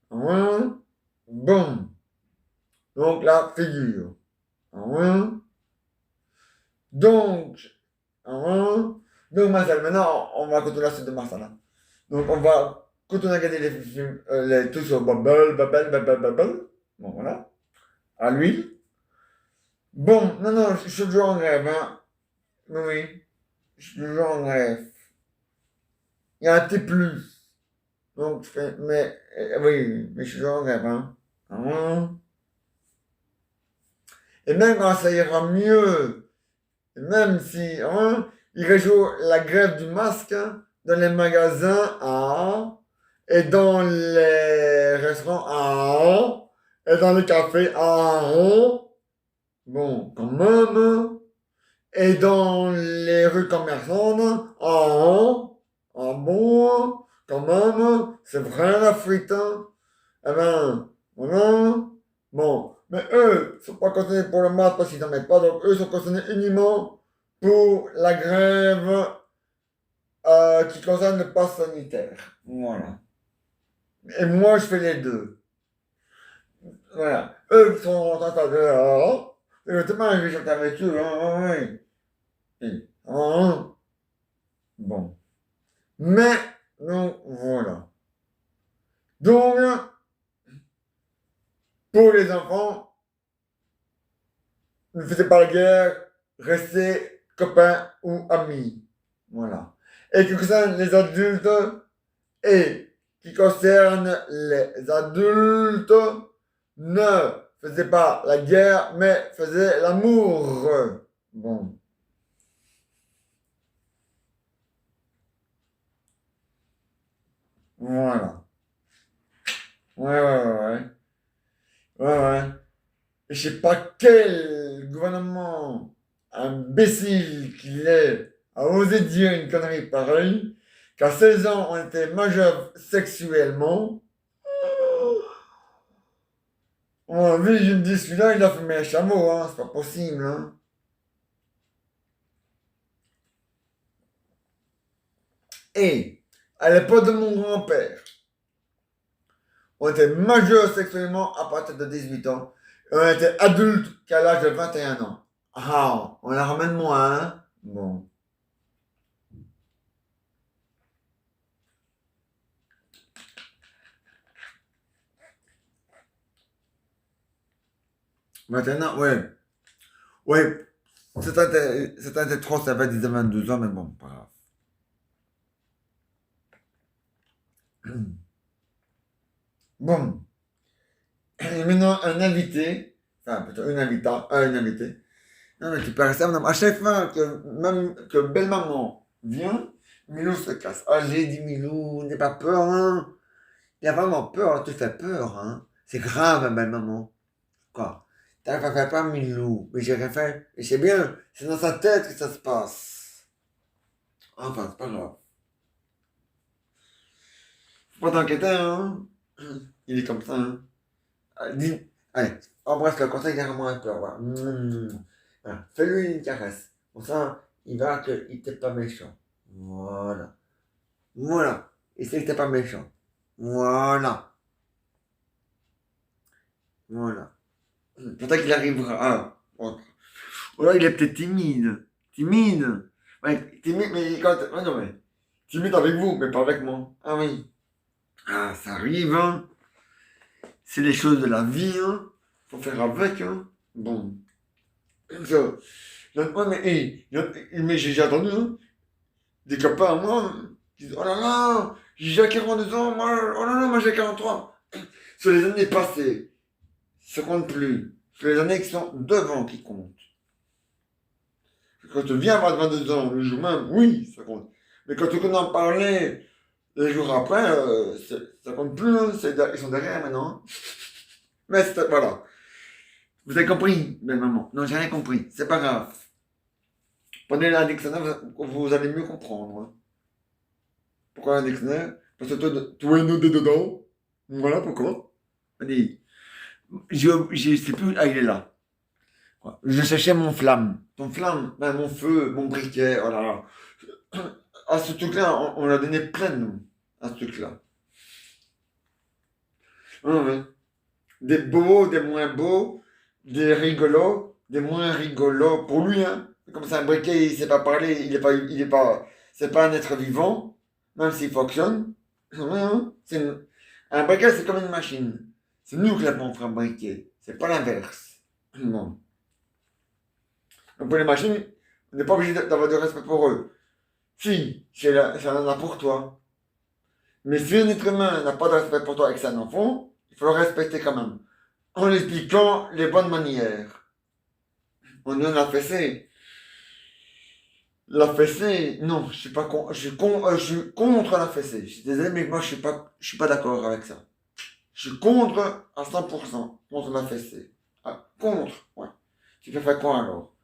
Voilà. Bon. Donc, la figure. Voilà. Donc, voilà. Donc, Marcel, maintenant, on va continuer la suite de Marcel. Hein. Donc, on va continuer à regarder les films, les trucs sur Bubble. Bon, voilà. À l'huile. Bon, non, non, je suis toujours en rêve, hein. Oui, je suis toujours en rêve. Il y a un petit plus. Donc, mais, oui, mais je suis toujours en rêve, hein. Hein. Et même quand ça ira mieux, même si, hein, il réjoue la grève du masque hein, dans les magasins, ah, et dans les restaurants, ah, et dans les cafés, ah, bon, quand même, Et dans les rues commerçantes, ah bon, quand même, c'est vrai la frite, hein? Eh ben, voilà. Bon, mais eux, sont pas concernés pour le masque parce qu'ils n'en mettent pas, donc eux sont concernés uniquement pour la grève qui concerne le pass sanitaire. Voilà. Et moi, je fais les deux. Voilà. Eux sont en train de faire et justement, je vais chanter avec eux, hein, oui. Hein. Bon. Mais, donc, voilà. Donc, pour les enfants, ne faites pas la guerre, restez copains ou amis. Voilà. Et qui concerne les adultes, et qui concerne les adultes, ne faisait pas la guerre, mais faisait l'amour. Bon. Voilà. Ouais, ouais, ouais, ouais. Ouais, ouais. Et je sais pas quel gouvernement imbécile qu'il est a osé dire une connerie pareille, qu'à 16 ans, on était majeur sexuellement. On vu, je me dis, celui-là, il a fumé un chameau, hein, c'est pas possible, hein. Et, à l'époque de mon grand-père, on était majeur sexuellement à partir de 18 ans, et on était adulte qu'à l'âge de 21 ans. Ah, on la ramène moins, hein. Bon. Maintenant, ouais. Ouais, c'était trop, ça va 10 à 22 ans, mais bon, pas grave. Bon. Et maintenant, un invité, enfin, plutôt une invitante, une invité. Non, mais tu peux rester, madame. À chaque fois que, même que belle-maman vient, Milou se casse. Ah, j'ai dit, Milou, n'aie pas peur, hein. Il a vraiment peur, hein, tu fais peur, hein. C'est grave, hein, belle-maman. Quoi? T'as pas fait pas, Milou. Mais j'ai rien fait. Et c'est bien, c'est dans sa tête que ça se passe. Enfin, c'est pas grave. Faut pas t'inquiéter, hein. Il est comme ça, hein. Dis, allez, embrasse-le, comme ça il a moins peur. Voilà. Voilà. Fais-lui une caresse. Comme ça, il verra qu'il n'était pas méchant. Voilà. Voilà. Il sait que t'es pas méchant. Voilà. Voilà. Peut-être qu'il arrivera. Ah, bon. Ou alors il est peut-être timide. Timide. Ouais, timide, mais quand. Ouais, non, mais. Timide avec vous, mais pas avec moi. Ah oui. Ah, ça arrive, hein. C'est les choses de la vie, hein. Faut faire avec, hein. Bon. Ça, ouais, mais, mais j'ai entendu, hein, des copains à moi qui disent: Oh là là, j'ai 42 ans, moi, oh là là, moi j'ai 43. Sur les années passées, ça compte plus. Sur les années qui sont devant qui comptent. Quand tu viens avoir 22 ans, le jour même, oui, ça compte. Mais quand tu connais en parler les jours après, ça compte plus, hein, ils sont derrière maintenant. Mais voilà. Vous avez compris, belle maman? Non, j'ai rien compris. C'est pas grave. Prenez un dictionnaire, vous allez mieux comprendre, hein. Pourquoi un dictionnaire? Parce que toi, es noté dedans. Voilà pourquoi. Allez, je sais plus. Ah, il est là. Je cherchais mon flamme. Ton flamme, ben, mon feu, mon briquet. Oh là là. À ce truc-là, on a donné plein de noms. À ce truc-là. Ouais, ouais. Des beaux, des moins beaux, des rigolos, des moins rigolos. Pour lui, hein. Comme c'est un briquet, il sait pas parler, il est pas, c'est pas un être vivant, même s'il fonctionne. Ouais, hein. Un briquet, c'est comme une machine. C'est nous qui l'avons fait un briquet. C'est pas l'inverse. Bon. Donc pour les machines, on n'est pas obligé d'avoir du respect pour eux. Si, ça en a pour toi. Mais si un être humain n'a pas de respect pour toi et que c'est un enfant, il faut le respecter quand même. En lui expliquant les bonnes manières. On en a fessé. La fessée, non, je suis pas con, je suis contre la fessée. Je suis désolé, mais moi je suis pas d'accord avec ça. Je suis contre à 100% contre la fessée. Ah, contre, ouais. Tu peux faire quoi alors?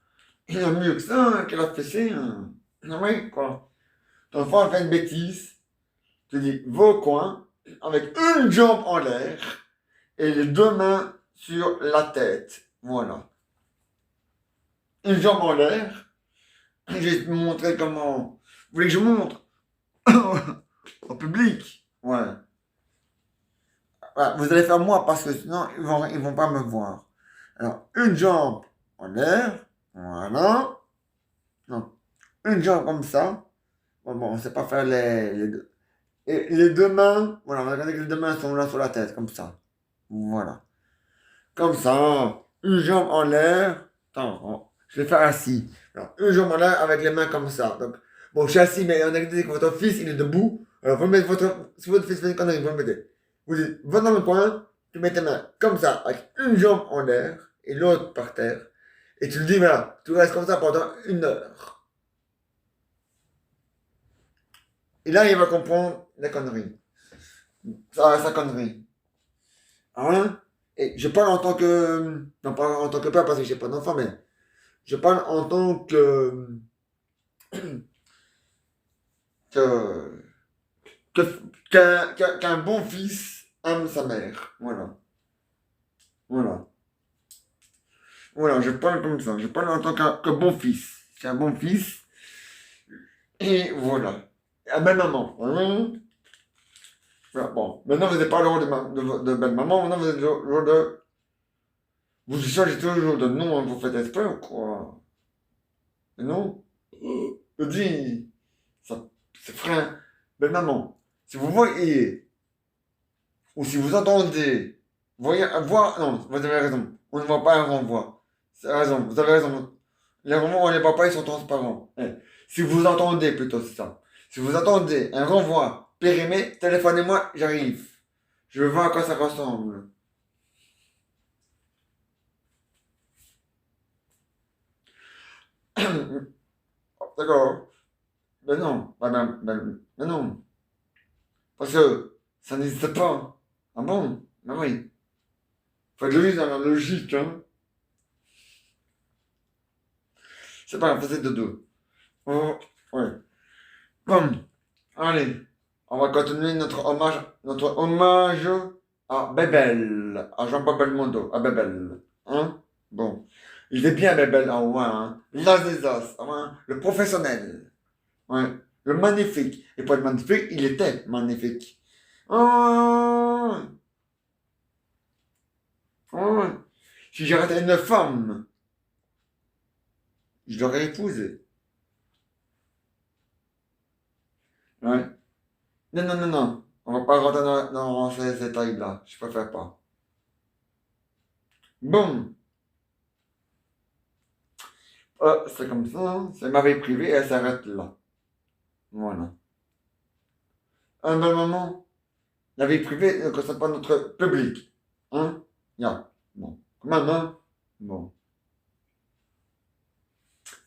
Il y a mieux que ça, qu'elle a fessé. Ah ouais, quoi. Ton enfant a fait une bêtise. Tu dis, va au coin, avec une jambe en l'air et les deux mains sur la tête. Voilà. Une jambe en l'air. Je vais te montrer comment. Vous voulez que je montre au public? Ouais. Voilà, vous allez faire moi parce que sinon ils vont pas me voir. Alors, une jambe en l'air. Voilà. Non. Une jambe comme ça. Bon, on sait pas faire les deux. Et les deux mains, voilà, on va regarder que les deux mains sont là sur la tête, comme ça. Voilà. Comme ça. Une jambe en l'air. Attends, je vais faire assis. Alors, une jambe en l'air avec les mains comme ça. Donc, bon, je suis assis, mais on a dit que votre fils, il est debout. Alors, vous mettez si votre fils fait une connerie, vous le mettez. Vous dites, va dans le coin, tu mets tes mains comme ça, avec une jambe en l'air et l'autre par terre. Et tu le dis, voilà, tu restes comme ça pendant 1 heure. Et là, il va comprendre la connerie. Sa connerie. Hein? Et je parle en tant que. Non, pas en tant que père parce que j'ai pas d'enfant, mais je parle en tant que, qu'un bon fils aime sa mère. Voilà. Voilà. Voilà, je parle comme ça. Je parle en tant que bon fils. C'est un bon fils. Et voilà. Ah ben maman. Hein. Voilà, bon, maintenant vous n'êtes pas le rôle de belle maman, maintenant vous êtes le rôle de. Vous changez toujours de nom, hein, vous faites exprès ou quoi? Mais non? Je dis, ça, c'est frère, belle maman. Si vous voyez, ou si vous entendez, voyez, voir, non, vous avez raison. On ne voit pas un renvoi. C'est raison, vous avez raison. Les renvois, on ne les voit pas, ils sont transparents. Si vous entendez, plutôt, c'est ça. Si vous entendez un renvoi périmé, téléphonez-moi, j'arrive. Je veux voir à quoi ça ressemble. D'accord. Ben non, ben non. Parce que ça n'existe pas. Ah bon? Ben oui. Faut être logique dans la logique, hein. C'est pas grave, c'est de deux. Oh, ouais. Bon, allez. On va continuer notre hommage à Bébel, à Jean-Paul Belmondo, à Bébel. Hein? Bon. Il est bien Bébel en haut, hein. L'as des as, hein. Le professionnel. Ouais. Le magnifique. Et pour être magnifique, il était magnifique. Oh, oh. Si j'arrêtais une femme, je l'aurais épousée. Ouais. Non, non, non, non. On va pas rentrer dans ces détails-là. Je préfère pas. Bon. C'est comme ça, hein. C'est ma vie privée et elle s'arrête là. Voilà. Un bon moment. La vie privée ne concerne pas notre public. Hein? Ya. Bon. Quand même, hein? Bon.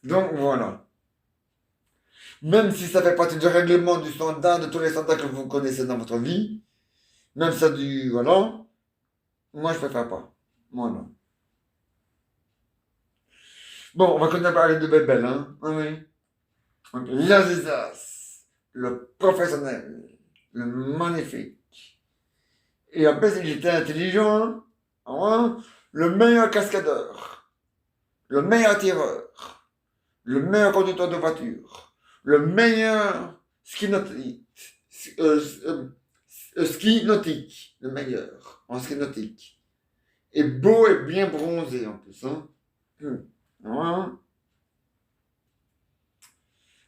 Donc voilà. Même si ça fait partie du règlement du standard, de tous les standards que vous connaissez dans votre vie, même ça du. Voilà. Moi, je préfère pas. Voilà. Bon, on va continuer à parler de Bébel, hein? Ah oui. Donc, l'Azizas, le professionnel, le magnifique. Et en plus, il était intelligent, hein? Hein? Le meilleur cascadeur, le meilleur tireur, le meilleur conducteur de voiture, le meilleur ski nautique, euh, euh, ski nautique, le meilleur en ski nautique. Et beau et bien bronzé en plus, hein? Hein?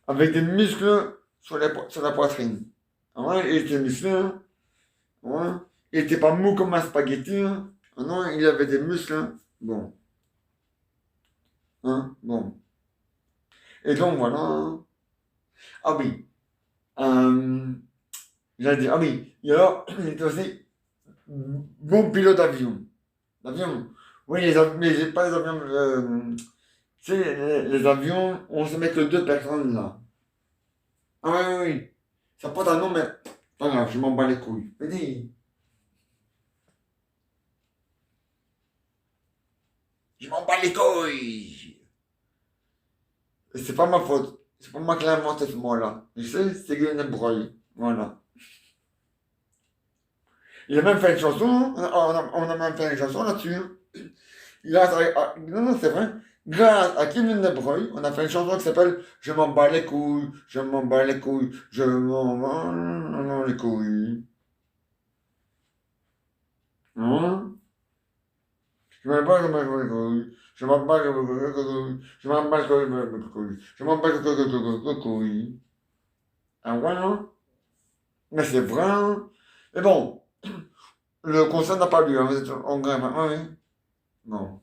Avec des muscles sur la poitrine. Ouais, il était musclé, hein. Ouais. Il était pas mou comme un spaghetti, hein. Ah non, il avait des muscles, hein. Bon. Hein, bon. Et donc voilà, hein. Ah oui. Euh, J'allais dire, ah oui. Et alors, il était aussi bon pilote d'avion. D'avion. Oui, mais pas les avions. Tu sais, les avions, on se met que deux personnes là. Ah oui, oui, oui. Ça porte un nom, mais pas grave, je m'en bats les couilles. Vas-y. Je m'en bats les couilles. Et c'est pas ma faute. C'est pas moi qui l'ai inventé ce mot-là. Je sais, c'est Guyane Breuil. Voilà. Il a même fait une chanson, on a même fait une chanson là-dessus, hein. Non, non, c'est vrai. Grâce à Kevin De Bruyne, on a fait une chanson qui s'appelle Je m'en bats les couilles, je m'en bats les couilles, je m'en bats les couilles. Hein? Je m'en bats les couilles, je m'en bats les couilles, je m'en bats les couilles, je m'en bats les couilles. Ah ouais, non? Mais c'est vrai, hein? Mais bon, le concert n'a pas lieu, hein, vous êtes en grève, hein, oui. Bon,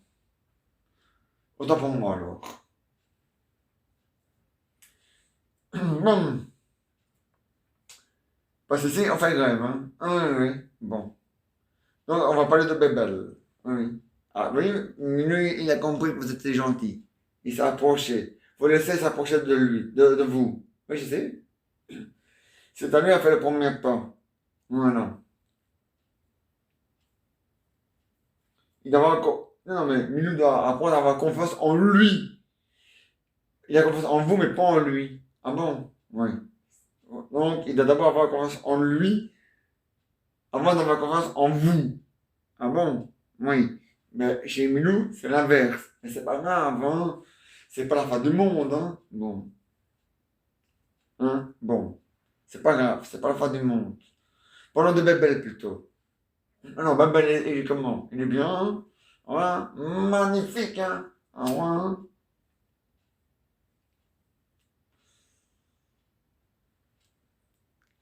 autant pour moi alors. Bon, parce que si, on fait grève, hein. Ah oui, oui, oui. Bon. Donc, on va parler de Bébel. Oui. Ah, oui, lui, il a compris que vous étiez gentil. Il s'est approché. Faut laisser s'approcher de lui, de vous. Oui, je sais. C'est à lui qui a fait le premier pas. Voilà. Il doit avoir... Non, mais Milou doit apprendre à avoir confiance en lui. Il a confiance en vous, mais pas en lui. Ah bon? Oui. Donc, il doit d'abord avoir confiance en lui avant d'avoir confiance en vous. Ah bon? Oui. Mais chez Milou, c'est l'inverse. Mais c'est pas grave, hein. C'est pas la fin du monde, hein. Bon. Hein? Bon. C'est pas grave, c'est pas la fin du monde. Parlons de Bébel plutôt. Ah non, Bébel, il est comment? Il est bien, hein? Voilà. Magnifique, hein? Ah ouais, hein.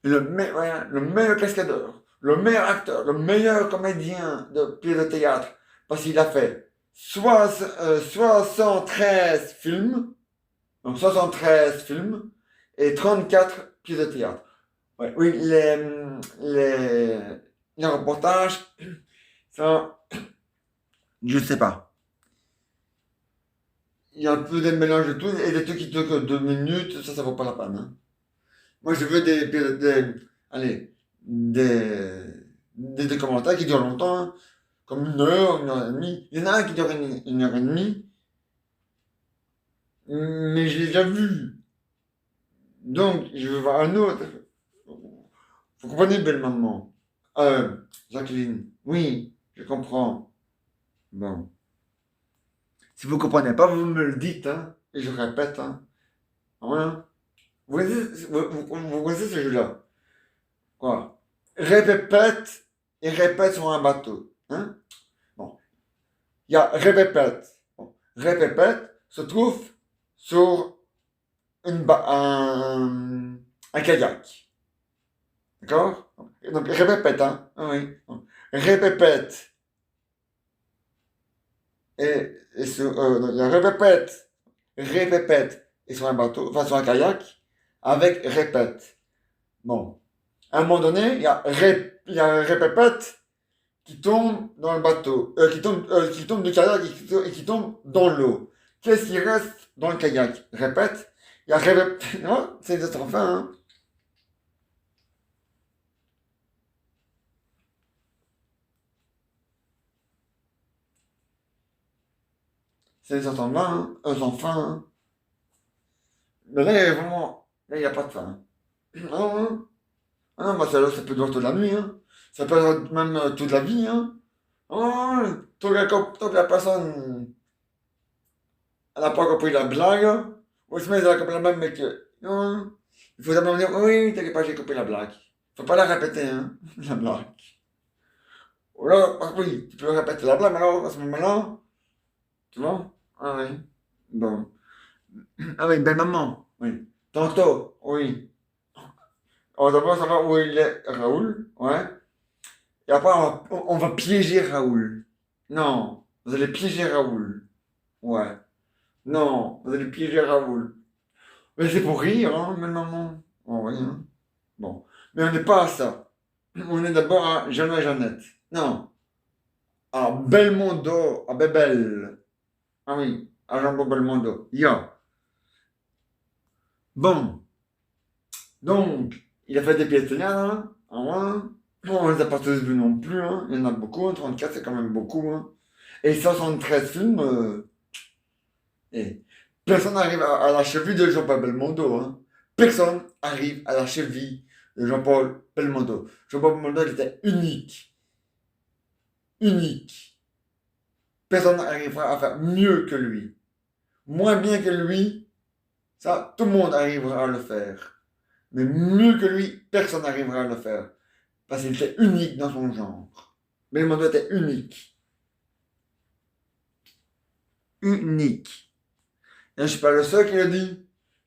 Ouais, le meilleur cascadeur, le meilleur acteur, le meilleur comédien de pièce de théâtre. Parce qu'il a fait 73 films, donc 73 films, et 34 pièces de théâtre. Ouais, oui, les reportages, ça, je sais pas. Il y a un peu des mélanges de tout, et des trucs qui durent que 2 minutes, ça vaut pas la peine, hein. Moi, je veux allez, des documentaires qui durent longtemps, hein, comme 1 heure et demie. Il y en a un qui dure 1 heure et demie, mais je l'ai déjà vu. Donc, je veux voir un autre. Vous comprenez, belle maman? Jacqueline, oui, je comprends. Bon. Si vous comprenez pas, vous me le dites, hein, et je répète, hein. Voilà. Vous connaissez ce jeu-là? Quoi? Répète et répète sur un bateau. Hein? Bon. Il y a répète. Bon. Répète se trouve sur un kayak. D'accord? Donc répète, hein? Ah oui. Bon. Répète. Et il y a répète, et sur un bateau, enfin sur un kayak, avec répète. Bon. À un moment donné, il y a un répète qui tombe dans le bateau, qui tombe du kayak et qui tombe dans l'eau. Qu'est-ce qui reste dans le kayak? Répète. Il y a répète. Non, c'est des enfants, hein. C'est des enfants, hein. Enfants, hein. Mais là, il y a vraiment, là, il n'y a pas de fin. Ah, hein. Ah non, bah, ça peut durer toute la nuit, hein. Ça peut durer même toute la vie, hein. Ah, tant que la personne, elle n'a pas compris la blague, ou sinon elle a compris la blague, mais que, non, il faut d'abord dire, oui, t'inquiète pas, j'ai compris la blague. Faut pas la répéter, hein, la blague. Ou là, ah oui, tu peux répéter la blague, mais alors, à ce moment-là, tu vois? Ah oui, bon. Ah oui, belle maman, oui. Tantôt, oui. On va d'abord savoir où il est, Raoul, ouais. Et après, on va piéger Raoul. Non, vous allez piéger Raoul. Ouais. Non, vous allez piéger Raoul. Mais c'est pour rire, hein, belle maman. Oh, oui, hein. Bon. Mais on n'est pas à ça. On est d'abord à Jeannot et Jeannette. Non. À Belmondo, à Bébel. Ah oui, à Jean-Paul Belmondo. Ya. Bon. Donc, il a fait des pièces de théâtre, hein. Ah ouais. Bon, on les a pas tous vus non plus, hein. Il y en a beaucoup, hein. 34, c'est quand même beaucoup, hein. Et 73 films, et Personne n'arrive à la cheville de Jean-Paul Belmondo. Hein. Personne arrive à la cheville de Jean-Paul Belmondo. Jean-Paul Belmondo, il était unique. Unique. Personne n'arrivera à faire mieux que lui. Moins bien que lui, ça, tout le monde arrivera à le faire. Mais mieux que lui, personne n'arrivera à le faire. Parce qu'il était unique dans son genre. Belmondo était unique. Unique. Et je ne suis pas le seul qui le dit.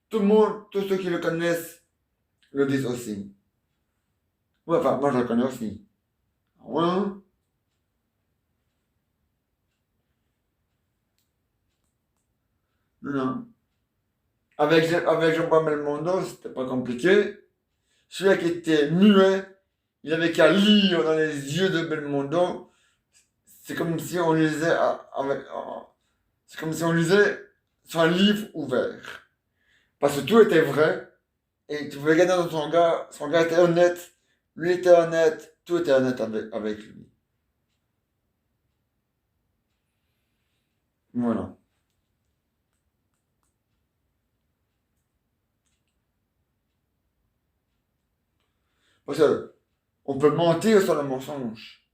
Tout le monde, tous ceux qui le connaissent, le disent aussi. Ouais, enfin, moi je le connais aussi. Ouais. Non. Avec Jean-Paul Belmondo, c'était pas compliqué. Celui qui était muet, il avait qu'à lire dans les yeux de Belmondo. C'est comme si on lisait c'est comme si on lisait sur un livre ouvert. Parce que tout était vrai. Et tu pouvais regarder dans son gars était honnête. Lui était honnête. Tout était honnête avec lui. Voilà. Parce que on peut mentir sur le mensonge.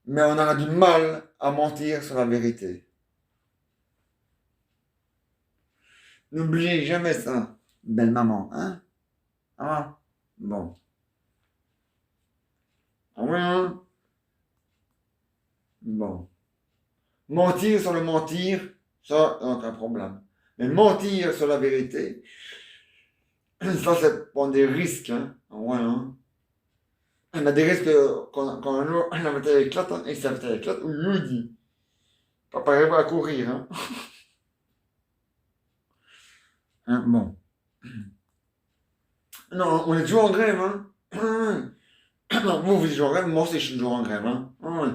Mais on aura du mal à mentir sur la vérité. N'oubliez jamais ça, belle maman, hein? Ah, bon. Ah oui, hein? Bon. Mentir sur le mentir, ça, aucun problème. Mais mentir sur la vérité, ça, c'est prendre des risques, hein? Ah ouais, hein? On a des risques quand un jour, la bataille éclate, hein, et que sa bataille éclate, ou lui dit. Papa arrive à courir, hein? Hein, bon. Non, on est toujours en grève, hein? Non, vous êtes toujours en grève, moi aussi je suis toujours en grève, hein? Ouais.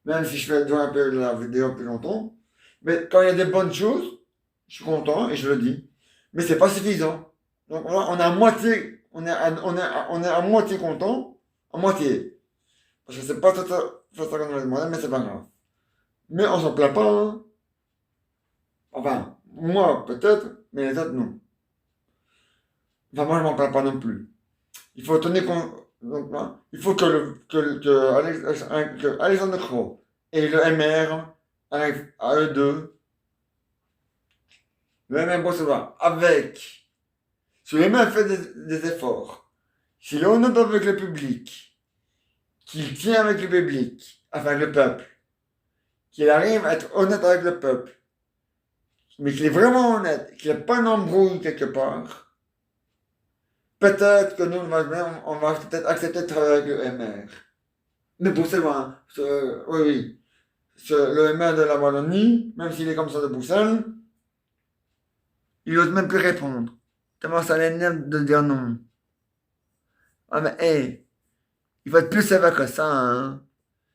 Même si je fais durer un peu la vidéo plus longtemps. Mais quand il y a des bonnes choses, je suis content et je le dis. Mais c'est pas suffisant. Donc on est à moitié, on est à moitié content, à moitié. Parce que c'est pas ça qu'on a demandé, mais c'est pas grave. Mais on s'en plaint pas, hein. Enfin, moi peut-être, mais les autres non. Enfin, moi je m'en plains pas non plus. Il faut tenir compte, donc, hein, il faut que Alexandre Crowe et le MR arrivent à eux deux, le MR Bruxellois, avec, si le MR fait des efforts, s'il est honnête avec le public, qu'il tient avec le public, enfin le peuple, qu'il arrive à être honnête avec le peuple, mais qu'il est vraiment honnête, qu'il n'y a pas d'embrouille quelque part, peut-être que nous, on va peut-être accepter de travailler avec le MR. Mais Bruxellois, oui, oui. Le maire de la Wallonie, même s'il est comme ça de Bruxelles, il n'ose même plus répondre. Tellement ça l'énerve de dire non. Ah mais hé, il faut être plus sévère que ça, hein.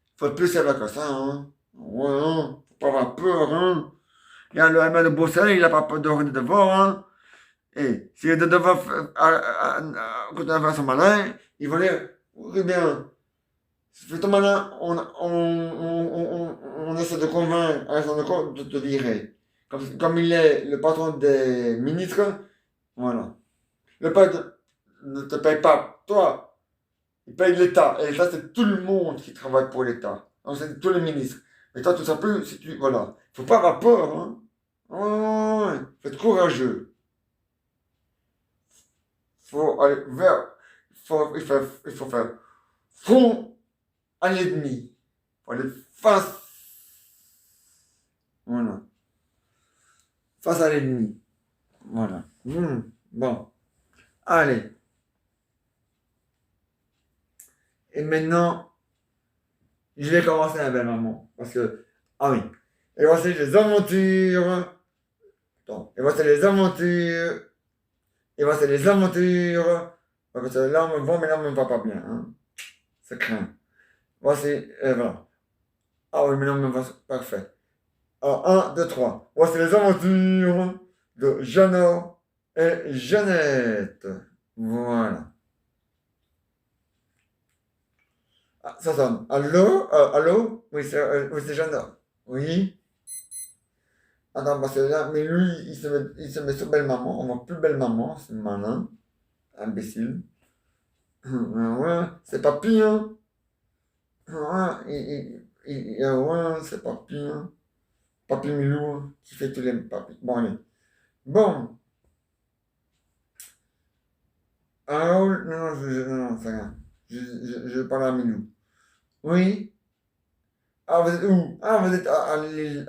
Il faut être plus sévère que ça, hein. Ouais, hein. Faut pas avoir peur, hein. Il y a le maire de Bruxelles, il n'a pas peur de devoir, hein. Et s'il a de devoir continuer à faire son malin, il va dire, oui bien, fais ton malin, on essaie de convaincre Alexandre Comte de te virer. Comme il est le patron des ministres, voilà. Le peuple ne te paye pas, toi, il paye l'État. Et l'État, c'est tout le monde qui travaille pour l'État. Donc, c'est tous les ministres. Et toi, tout simplement, si tu, voilà. Faut pas avoir peur, hein. Ouais, faut être courageux. Faut aller vers, il faut faire front à l'ennemi. Faut aller face, voilà. Face à l'ennemi. Voilà. Bon. Allez. Et maintenant, je vais commencer un bel moment. Parce que, ah oui. Et voici les aventures. Attends. Et voici les aventures. Et voici les aventures. Parce que là, on me voit, mais là, on me voit pas bien. Hein. C'est craint. Voici, voilà. Ah oui, mais là, on me voit. Parfait. Alors, un, 2, 3. Voici les aventures de Jeannot et Jeannette. Voilà. Ah, ça sonne. Allô? Allô? Oui, c'est Jeannot. Oui? Attends, parce que là, mais lui, il se met sur belle maman. On voit plus belle maman, c'est malin, imbécile. Ouais, c'est papy, hein. Ouais, ouais, c'est papy, hein. Papy Milou, hein, qui fait tous les papys. Bon, allez. Bon, Raoul, non, non, c'est rien. Je parle à Milou. Oui. Ah, vous êtes où? Ah, vous êtes à l'île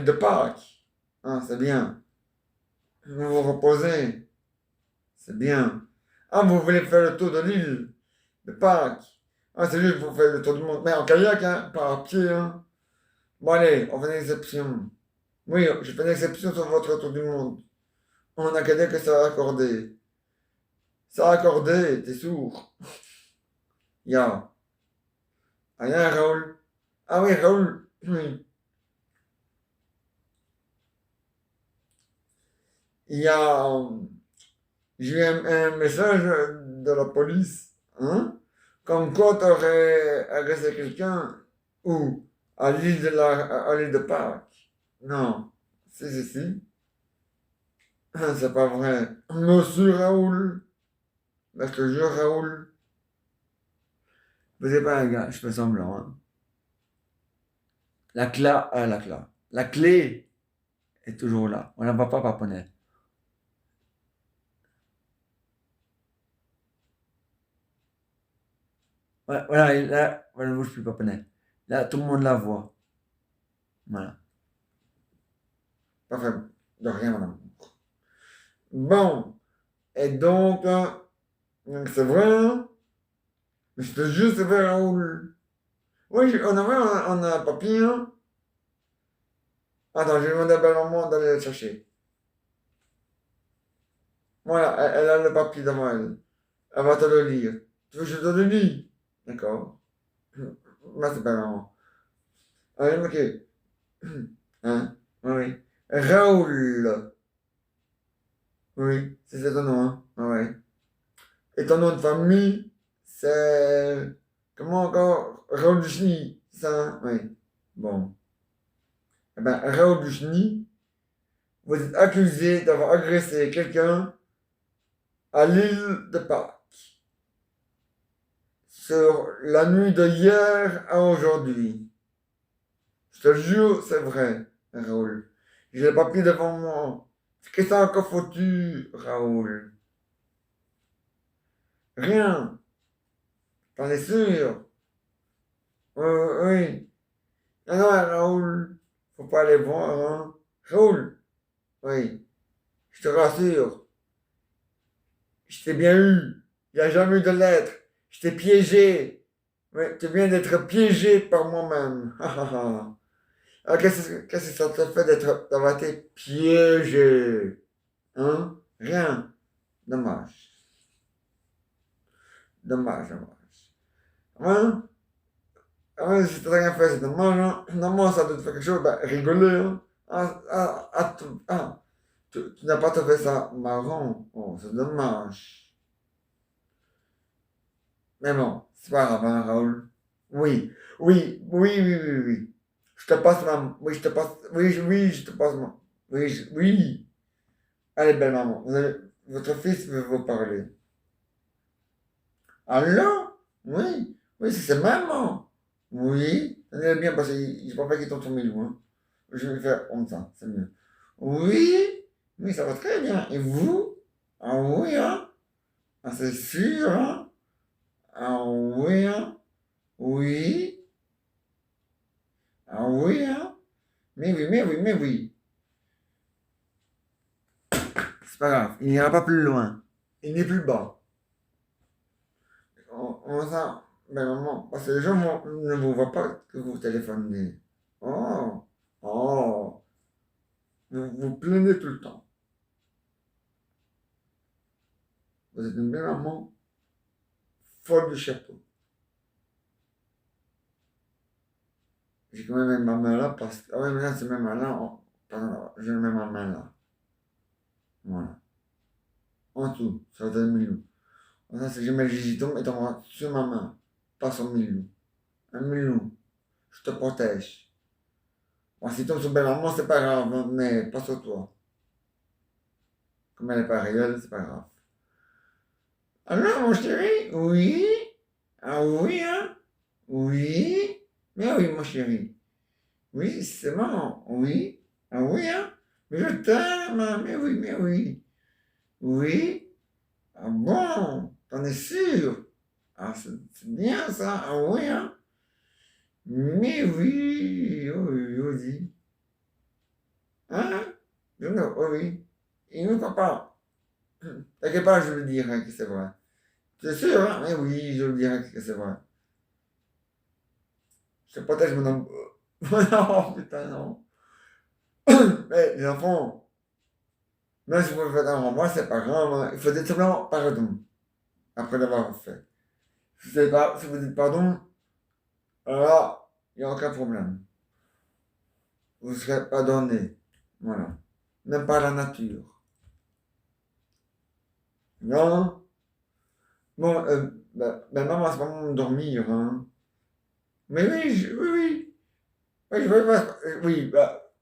de Pâques. Ah, c'est bien. Vous vous reposez. C'est bien. Ah, vous voulez faire le tour de l'île de Pâques. Ah, c'est juste pour faire le tour du monde. Mais en kayak, hein, pas à pied, hein. Bon, allez, on fait une exception. Oui, je fais une exception sur votre tour du monde. On a qu'à dire que ça a accordé. Ça a accordé, t'es sourd. Ya. Rien, Raoul. Ah oui, Raoul. Oui. Il y a. J'ai eu un message de la police. Hein? Comme quoi t'aurais agressé quelqu'un. Où? À l'île de Pâques. Non. Si. C'est pas vrai. Monsieur Raoul. Mais je te jure, Raoul. Vous êtes pas un gars, je fais semblant. Hein. La clé est toujours là. On la voit pas paponner. Ouais, voilà, et là, voilà, je suis paponner. Là, tout le monde la voit. Voilà. Parfait. De rien, madame. Bon. Et donc, c'est vrai, hein? Mais je te jure, c'est vrai, Raoul. Oui, on a un papier, hein? Attends, je vais demander à belle-maman d'aller le chercher. Voilà, elle a le papier devant elle. Elle va te le lire. Tu veux que je te le lis? D'accord. Merci, belle-maman. Allez, ok. Hein? Oui. Raoul. Oui, c'est ton nom, hein? Oui. Et ton nom de famille, c'est... Comment encore? Raoul Ducheny, c'est ça, hein? Oui. Bon. Eh ben, Raoul Ducheny, vous êtes accusé d'avoir agressé quelqu'un à l'île de Pâques. Sur la nuit de hier à aujourd'hui. Je te jure, c'est vrai, Raoul. J'ai le papier devant moi. Qu'est-ce que encore faut-tu, Raoul? Rien. T'en es sûr? Oui. Non, non, Raoul. Faut pas aller voir, hein. Raoul. Oui. Je te rassure. Je t'ai bien eu. Il n'y a jamais eu de lettre. Je t'ai piégé. Oui, tu viens d'être piégé par moi-même. Ah, qu'est-ce que ça te fait d'avoir été piégé? Hein? Rien. Dommage. Dommage. Hein? Ah, si t'as rien fait, c'est dommage, hein? Normalement, ça doit te faire quelque chose, ben, rigoler, hein? Tu n'as pas trouvé ça marrant. Oh, c'est dommage. Mais bon, c'est pas grave, hein, Raoul. Oui. Je te passe ma... Oui, je te passe... Oui, je te passe ma... Oui. Allez, belle maman, votre fils veut vous parler. Allô? Oui, c'est maman. Oui, tenez bien parce qu'il ne faut pas qu'il tombe sur mes loups. Hein. Je vais faire comme ça, c'est mieux. Oui, ça va très bien. Et vous? Ah oui, hein? Ah, c'est sûr, hein? Ah oui, hein? Oui. Ah oui, hein? Mais oui. C'est pas grave, il n'ira pas plus loin. Il n'est plus bas. Ça, ben maman, parce que les gens ne vous voient pas que vous téléphonez. Oh, oh, vous vous plaignez tout le temps. Vous êtes une belle maman, folle du chapeau. J'ai quand même mis ma main là parce que. Ah oui, mais là, c'est même là. Pardon, je mets ma main là. Voilà. En tout, ça donne 1000 loups. Ça, c'est que je mets le gigiton et t'envoies sur ma main, pas sur 1000 loups. Un 1000 loups, je te protège. Bon, si tu tombes sur belle maman, c'est pas grave, hein, mais pas sur toi. Comme elle n'est pas réelle, c'est pas grave. Alors, mon chéri, oui? Ah oui, hein? Oui? Mais oui, mon chéri. Oui, c'est maman. Oui? Ah oui, hein? Mais je t'aime, hein, mais oui, mais oui. Oui? Ah bon? T'en es sûr? Ah, c'est bien ça. Ah oui, hein? Mais oui, oui, oui. Hein? Je ne, oui, oui. Il ne croit pas. T'inquiète pas, je le dirai que c'est vrai. C'est sûr, hein? Mais oui, je le dirai que c'est vrai. Je protège mon homme. Non, putain, non. Mais les enfants, même si vous le faites avant moi, c'est pas grave, hein. Il faut dire simplement pardon après l'avoir fait. Si vous dites pardon, alors là, il n'y a aucun problème. Vous serez pardonné. Voilà. Même pas la nature. Non? Bon, maman, c'est pas le moment de dormir, hein. Mais oui, oui, oui. Oui, je veux pas. Oui,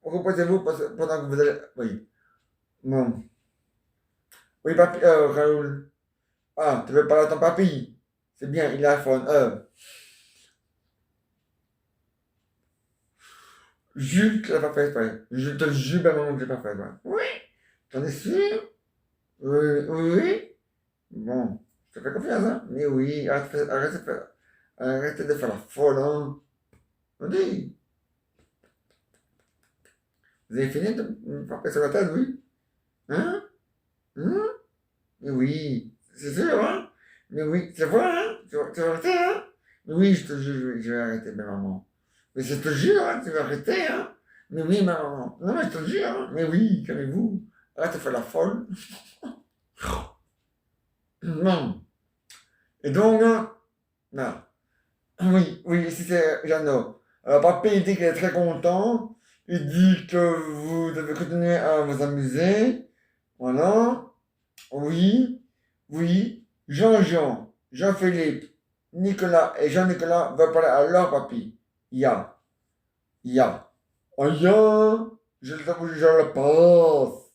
reposez-vous pendant que vous allez. Oui. Bon. Oui, papi, Raoul. Ah, tu veux parler à ton papy? C'est bien, il a iPhone. Jure que tu l'as pas fait exprès. Je te jure, ben, maman, que j'ai pas fait exprès. Oui, t'en es sûr? Oui, oui, oui. Bon, je te fais confiance, hein? Mais oui, arrête de faire la folle, hein? Vas-y. Vous avez fini de me frapper sur la tête, oui? Hein? Hein? Mais oui, c'est sûr, hein? Mais oui, c'est vrai, hein? Tu vas arrêter, hein? Mais oui, je te jure, je vais arrêter, ma maman. Mais je te jure, hein, tu vas arrêter, hein? Mais oui, ma maman. Non, mais je te jure, hein? Mais oui, calmez-vous. Arrête de faire la folle. Non. Et donc, non. Oui, oui, si c'est Jeannot. Alors, papy, il dit qu'il est très content. Il dit que vous devez continuer à vous amuser. Voilà. Oui, oui. Jean-Jean, Jean-Philippe, Nicolas et Jean-Nicolas veulent parler à leur papy. Ya, ya. Oh, ya, je le passe.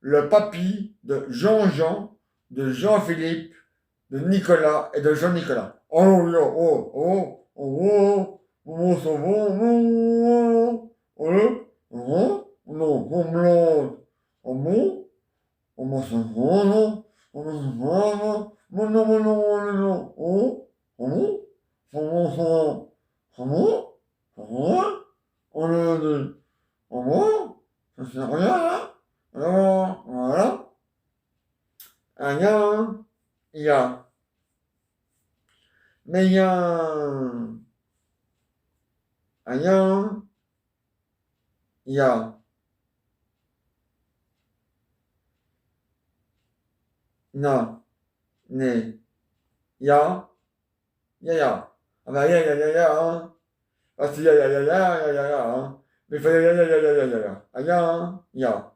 Le papy de Jean-Jean, de Jean-Philippe, de Nicolas et de Jean-Nicolas. Oh, ya, oh, oh, oh, oh, oh, ça va, oh, oh, oh, non, oh, blanc, oh, bon, oh, ça va, non, oh, ça va, non, non, non, non, non, non, oh, oh, oh, ça va, ça va, ça va, oh, oh, ça sert à rien, là, alors, voilà, rien, il y a. Mais il y a rien, il y a na, né, ya. Ah bah ya, hein. Ah si ya, hein. Mais il faut ya. Ah ya, hein, ya.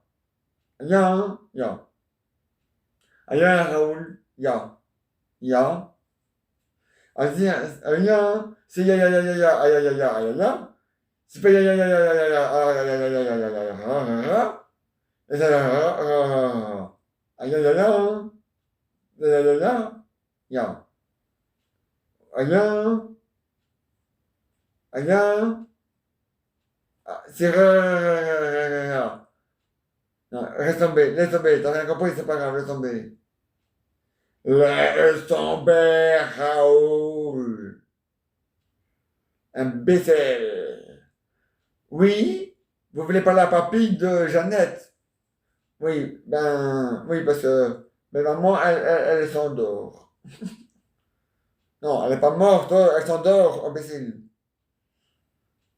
Ah ya, hein, ya. Ah ya, Raoul, ya. Ya. Ah si, ah ya, hein. C'est ya, ah ya. C'est pas ah ya. Et ça, ah hein. Ya. Ah ya. Rien. Ah, c'est rien. Non, laisse tomber, t'as rien compris, c'est pas grave, laisse tomber. Laisse tomber, Raoul. Imbécile. Oui, vous voulez parler à papy de Jeannette? Oui, oui, parce que mais maman, elle s'endort. Non, elle n'est pas morte, elle s'endort, imbécile.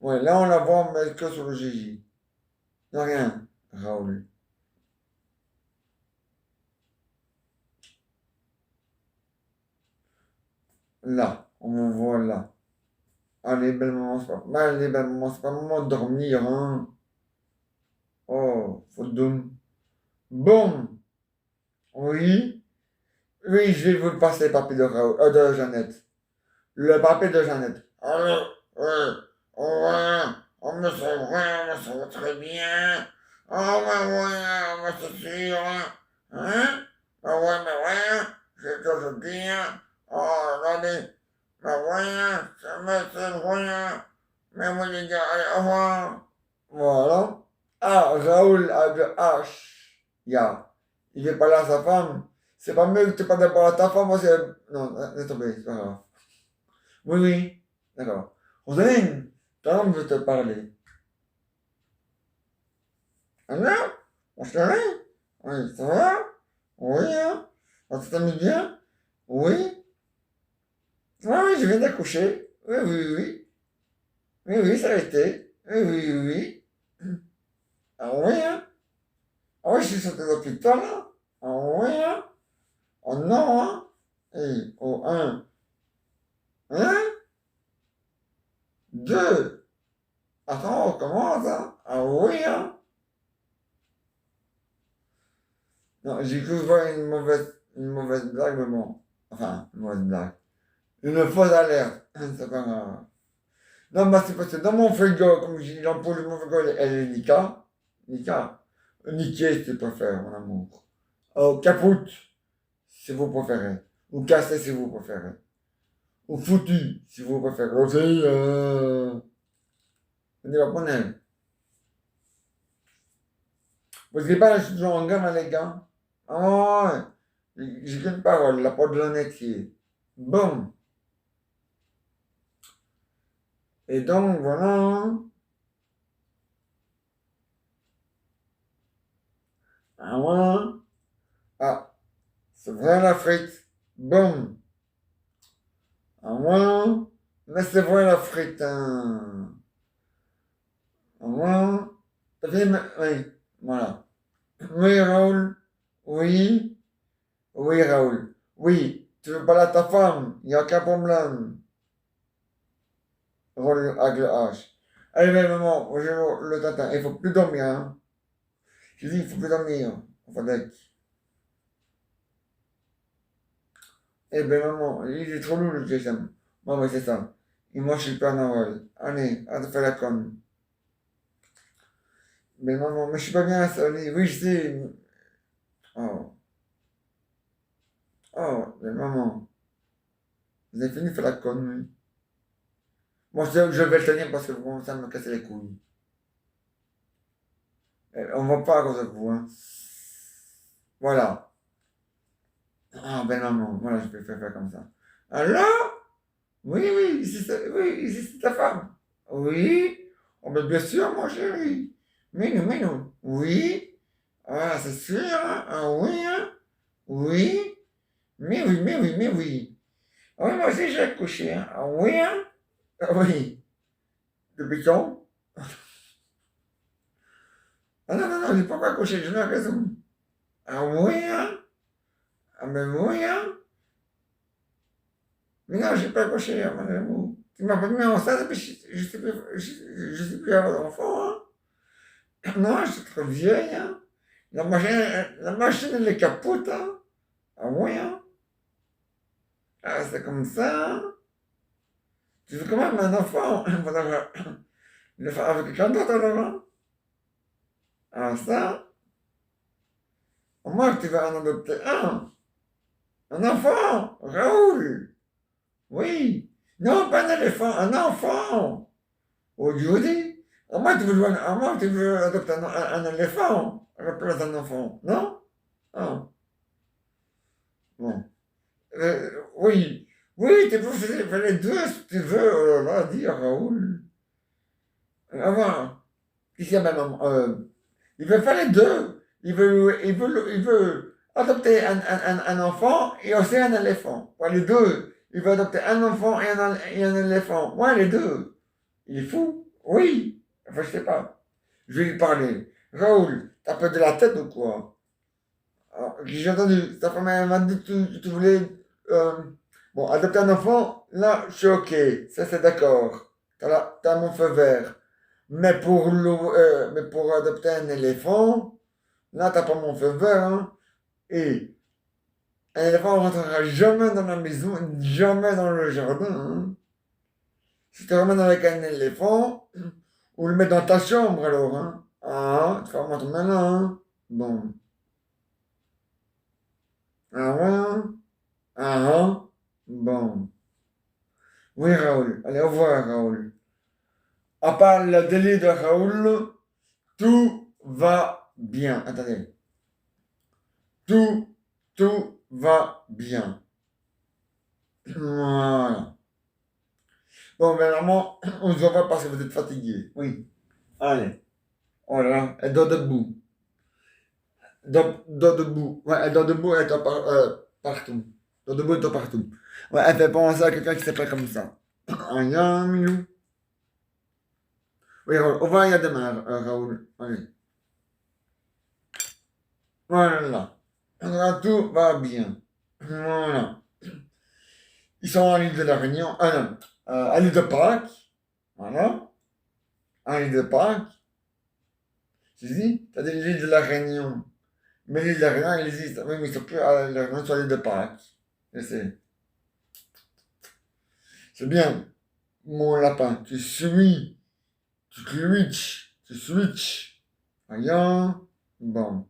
Ouais, là, on la voit, mais que sur le Gigi. Non, rien, Raoul. Là, on me voit là. Allez, belle maman, allez, belle maman, c'est pas le moment de dormir, hein. Oh, faut le donner. Bon, oui, oui, je vais vous le passer, le papier de Jeannette. Le papier de Jeannette. Oh, mais c'est vrai, mais ça va très bien. Oh, mais ouais, mais c'est sûr. Hein? Mais ouais, c'est toujours bien. Oh, regardez. Mais ouais, c'est vrai. Mais oui, les gars, allez, au revoir. Voilà. Ah, Raoul a de H. Ya. Il est pas là, sa femme. C'est pas mieux que tu parles d'abord à ta femme, moi c'est. Non, laisse tomber, c'est pas grave. Oui, oui. D'accord. Roselyne, ta femme veut te parler. Alors, mon chéri? Oui, ça va? Oui, hein? On s'est bien? Oui? Oui, oui, je viens d'accoucher. Oui, oui, oui. Oui, oui, ça a été. Oui, oui, oui, oui. Ah oui, hein? Ah oui, je suis sorti de l'hôpital, là. Ah oui, hein? Oh non, hein? Et, oh, un. Hein? Deux. Attends, on commence, hein? Ah oui, hein? Non, j'ai cru voir une mauvaise blague, mais bon. Enfin, une mauvaise blague. Une fausse alerte. C'est pas grave. Non, bah, c'est parce que dans mon frigo, comme j'ai dit, l'ampoule de mon frigo, elle est Nika. Nika. Niquer, si tu préfères, mon amour. Oh, capoute, si vous préférez. Ou cassé, si vous préférez. Ou foutu, si vous préférez. Aussi, on va prendre. Parce que pas, je suis toujours en gamme, les gars. Oh, j'ai qu'une parole, la porte de l'honnêteté. Bon. Et donc, voilà. Ah, voilà. Ah, c'est vrai la frite. Bon. Ah, voilà. Mais c'est vrai la frite. Hein. Ah, voilà. T'as fini, oui. Voilà. Oui, Raoul. Oui. Oui, Raoul. Oui. Tu veux parler à ta femme. Il n'y a aucun problème. Raoul avec le H. Allez, mais maman, je le tatin. Il faut plus dormir, hein. Je dis, il faut plus dormir. Enfin, eh ben maman, il est trop lourd le GSM. Maman, c'est ça. Et moi, je suis le Père Noël. Allez, arrête de faire la conne. Mais maman, mais je suis pas bien installé. Oui, je sais. Oh, oh, mais maman, vous avez fini de faire la conne, oui. Moi, je vais le tenir parce que vous commencez à me casser les couilles. On va pas à cause de vous, hein. Voilà. Ah, ben maman, voilà, je peux faire comme ça. Alors? Oui, oui, oui, ici c'est ta femme. Oui. Oh, ben bien sûr, mon chéri. Mais non. Oui. Ah, c'est sûr, hein? Ah oui, hein? Oui. Mais oui. Ah oui, moi aussi j'ai accouché, hein? Ah oui, hein? Ah oui. Depuis quand? Ah non, non, non, j'ai pas encore accouché, je n'ai raison. Ah oui, hein? Ah ben oui, hein? Mais non, j'ai pas accouché, hein, mon amour. Tu m'as pas mis enceinte, mais je sais plus, je sais plus avoir d'enfant, hein? Non, je suis trop vieille, hein? La machine, elle est capote, hein? Ah oui, hein? Ah, c'est comme ça, hein? Tu veux quand même un enfant? Il faudra le faire avec quelqu'un d'autre, alors, hein? Ah, ça? Moi, tu vas en adopter un. Un enfant! Raoul! Oui! Non, pas un éléphant, un enfant! Oh, je vous dis! Moi, tu veux adopter un éléphant à la place d'un enfant, non? Ah, bon. Oui. Oui, tu peux faire les deux si tu veux. Oh là là, dis à Raoul. Avant, ici à ma maman, il veut faire les deux. Il veut adopter un enfant et aussi un éléphant. Ouais, les deux. Il veut adopter un enfant et un éléphant. Ouais, les deux. Il est fou. Oui. Enfin, je sais pas. Je vais lui parler. Raoul, t'as peur de la tête ou quoi? J'ai entendu, ta femme elle m'a dit que tu voulais bon, adopter un enfant, là je suis ok, ça c'est d'accord. T'as mon feu vert. Mais pour adopter un éléphant, là t'as pas mon feu vert, hein. Et un éléphant ne rentrera jamais dans la maison, jamais dans le jardin, hein. Si tu ramènes avec un éléphant, Ou le mettre dans ta chambre alors, hein. Ah, tu vas voir ton malin, hein. Bon. Ah ouais? Ah, bon. Oui, Raoul. Allez, au revoir, Raoul. À part le délit de Raoul, tout va bien. Attendez. Tout va bien. Voilà. Bon, mais normalement, on se voit parce que vous êtes fatigué. Oui. Allez. Voilà. Elle dort debout. Dort debout. Ouais, elle dort debout, elle dort partout. Dort debout, elle dort partout. Ouais, elle fait penser à quelqu'un qui s'appelle comme ça. Un milou. Oui, Raoul. Au revoir, il y a demain, Raoul. Allez. Voilà. Alors, tout va bien. Voilà. Ils sont à l'île de la Réunion. Ah non. À l'île de Pâques. Voilà. À l'île de Pâques. Je dis, t'as dit l'île de la Réunion. Mais l'île de la Réunion, elle existe. Oui, mais ils sont plus à la Réunion sur l'île de Pâques. Je sais. C'est bien. Mon lapin. Tu switch. Voyons. Bon.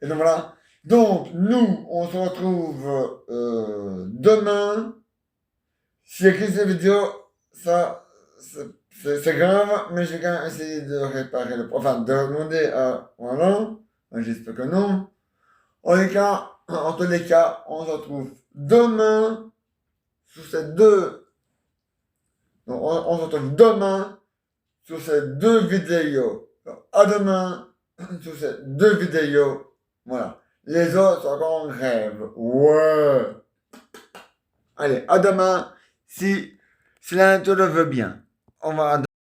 Et donc voilà. Donc, nous, on se retrouve demain. Si écrit cette vidéo, ça, c'est grave, mais je vais quand même essayer de réparer le enfin, de demander à, voilà, j'espère que non. En tous les cas, on se retrouve demain, sous ces deux, donc on se retrouve demain, sur ces deux vidéos. Donc, à demain, sur ces deux vidéos, voilà. Les autres sont encore en grève, ouais. Allez, à demain, si la nature le veut bien. On va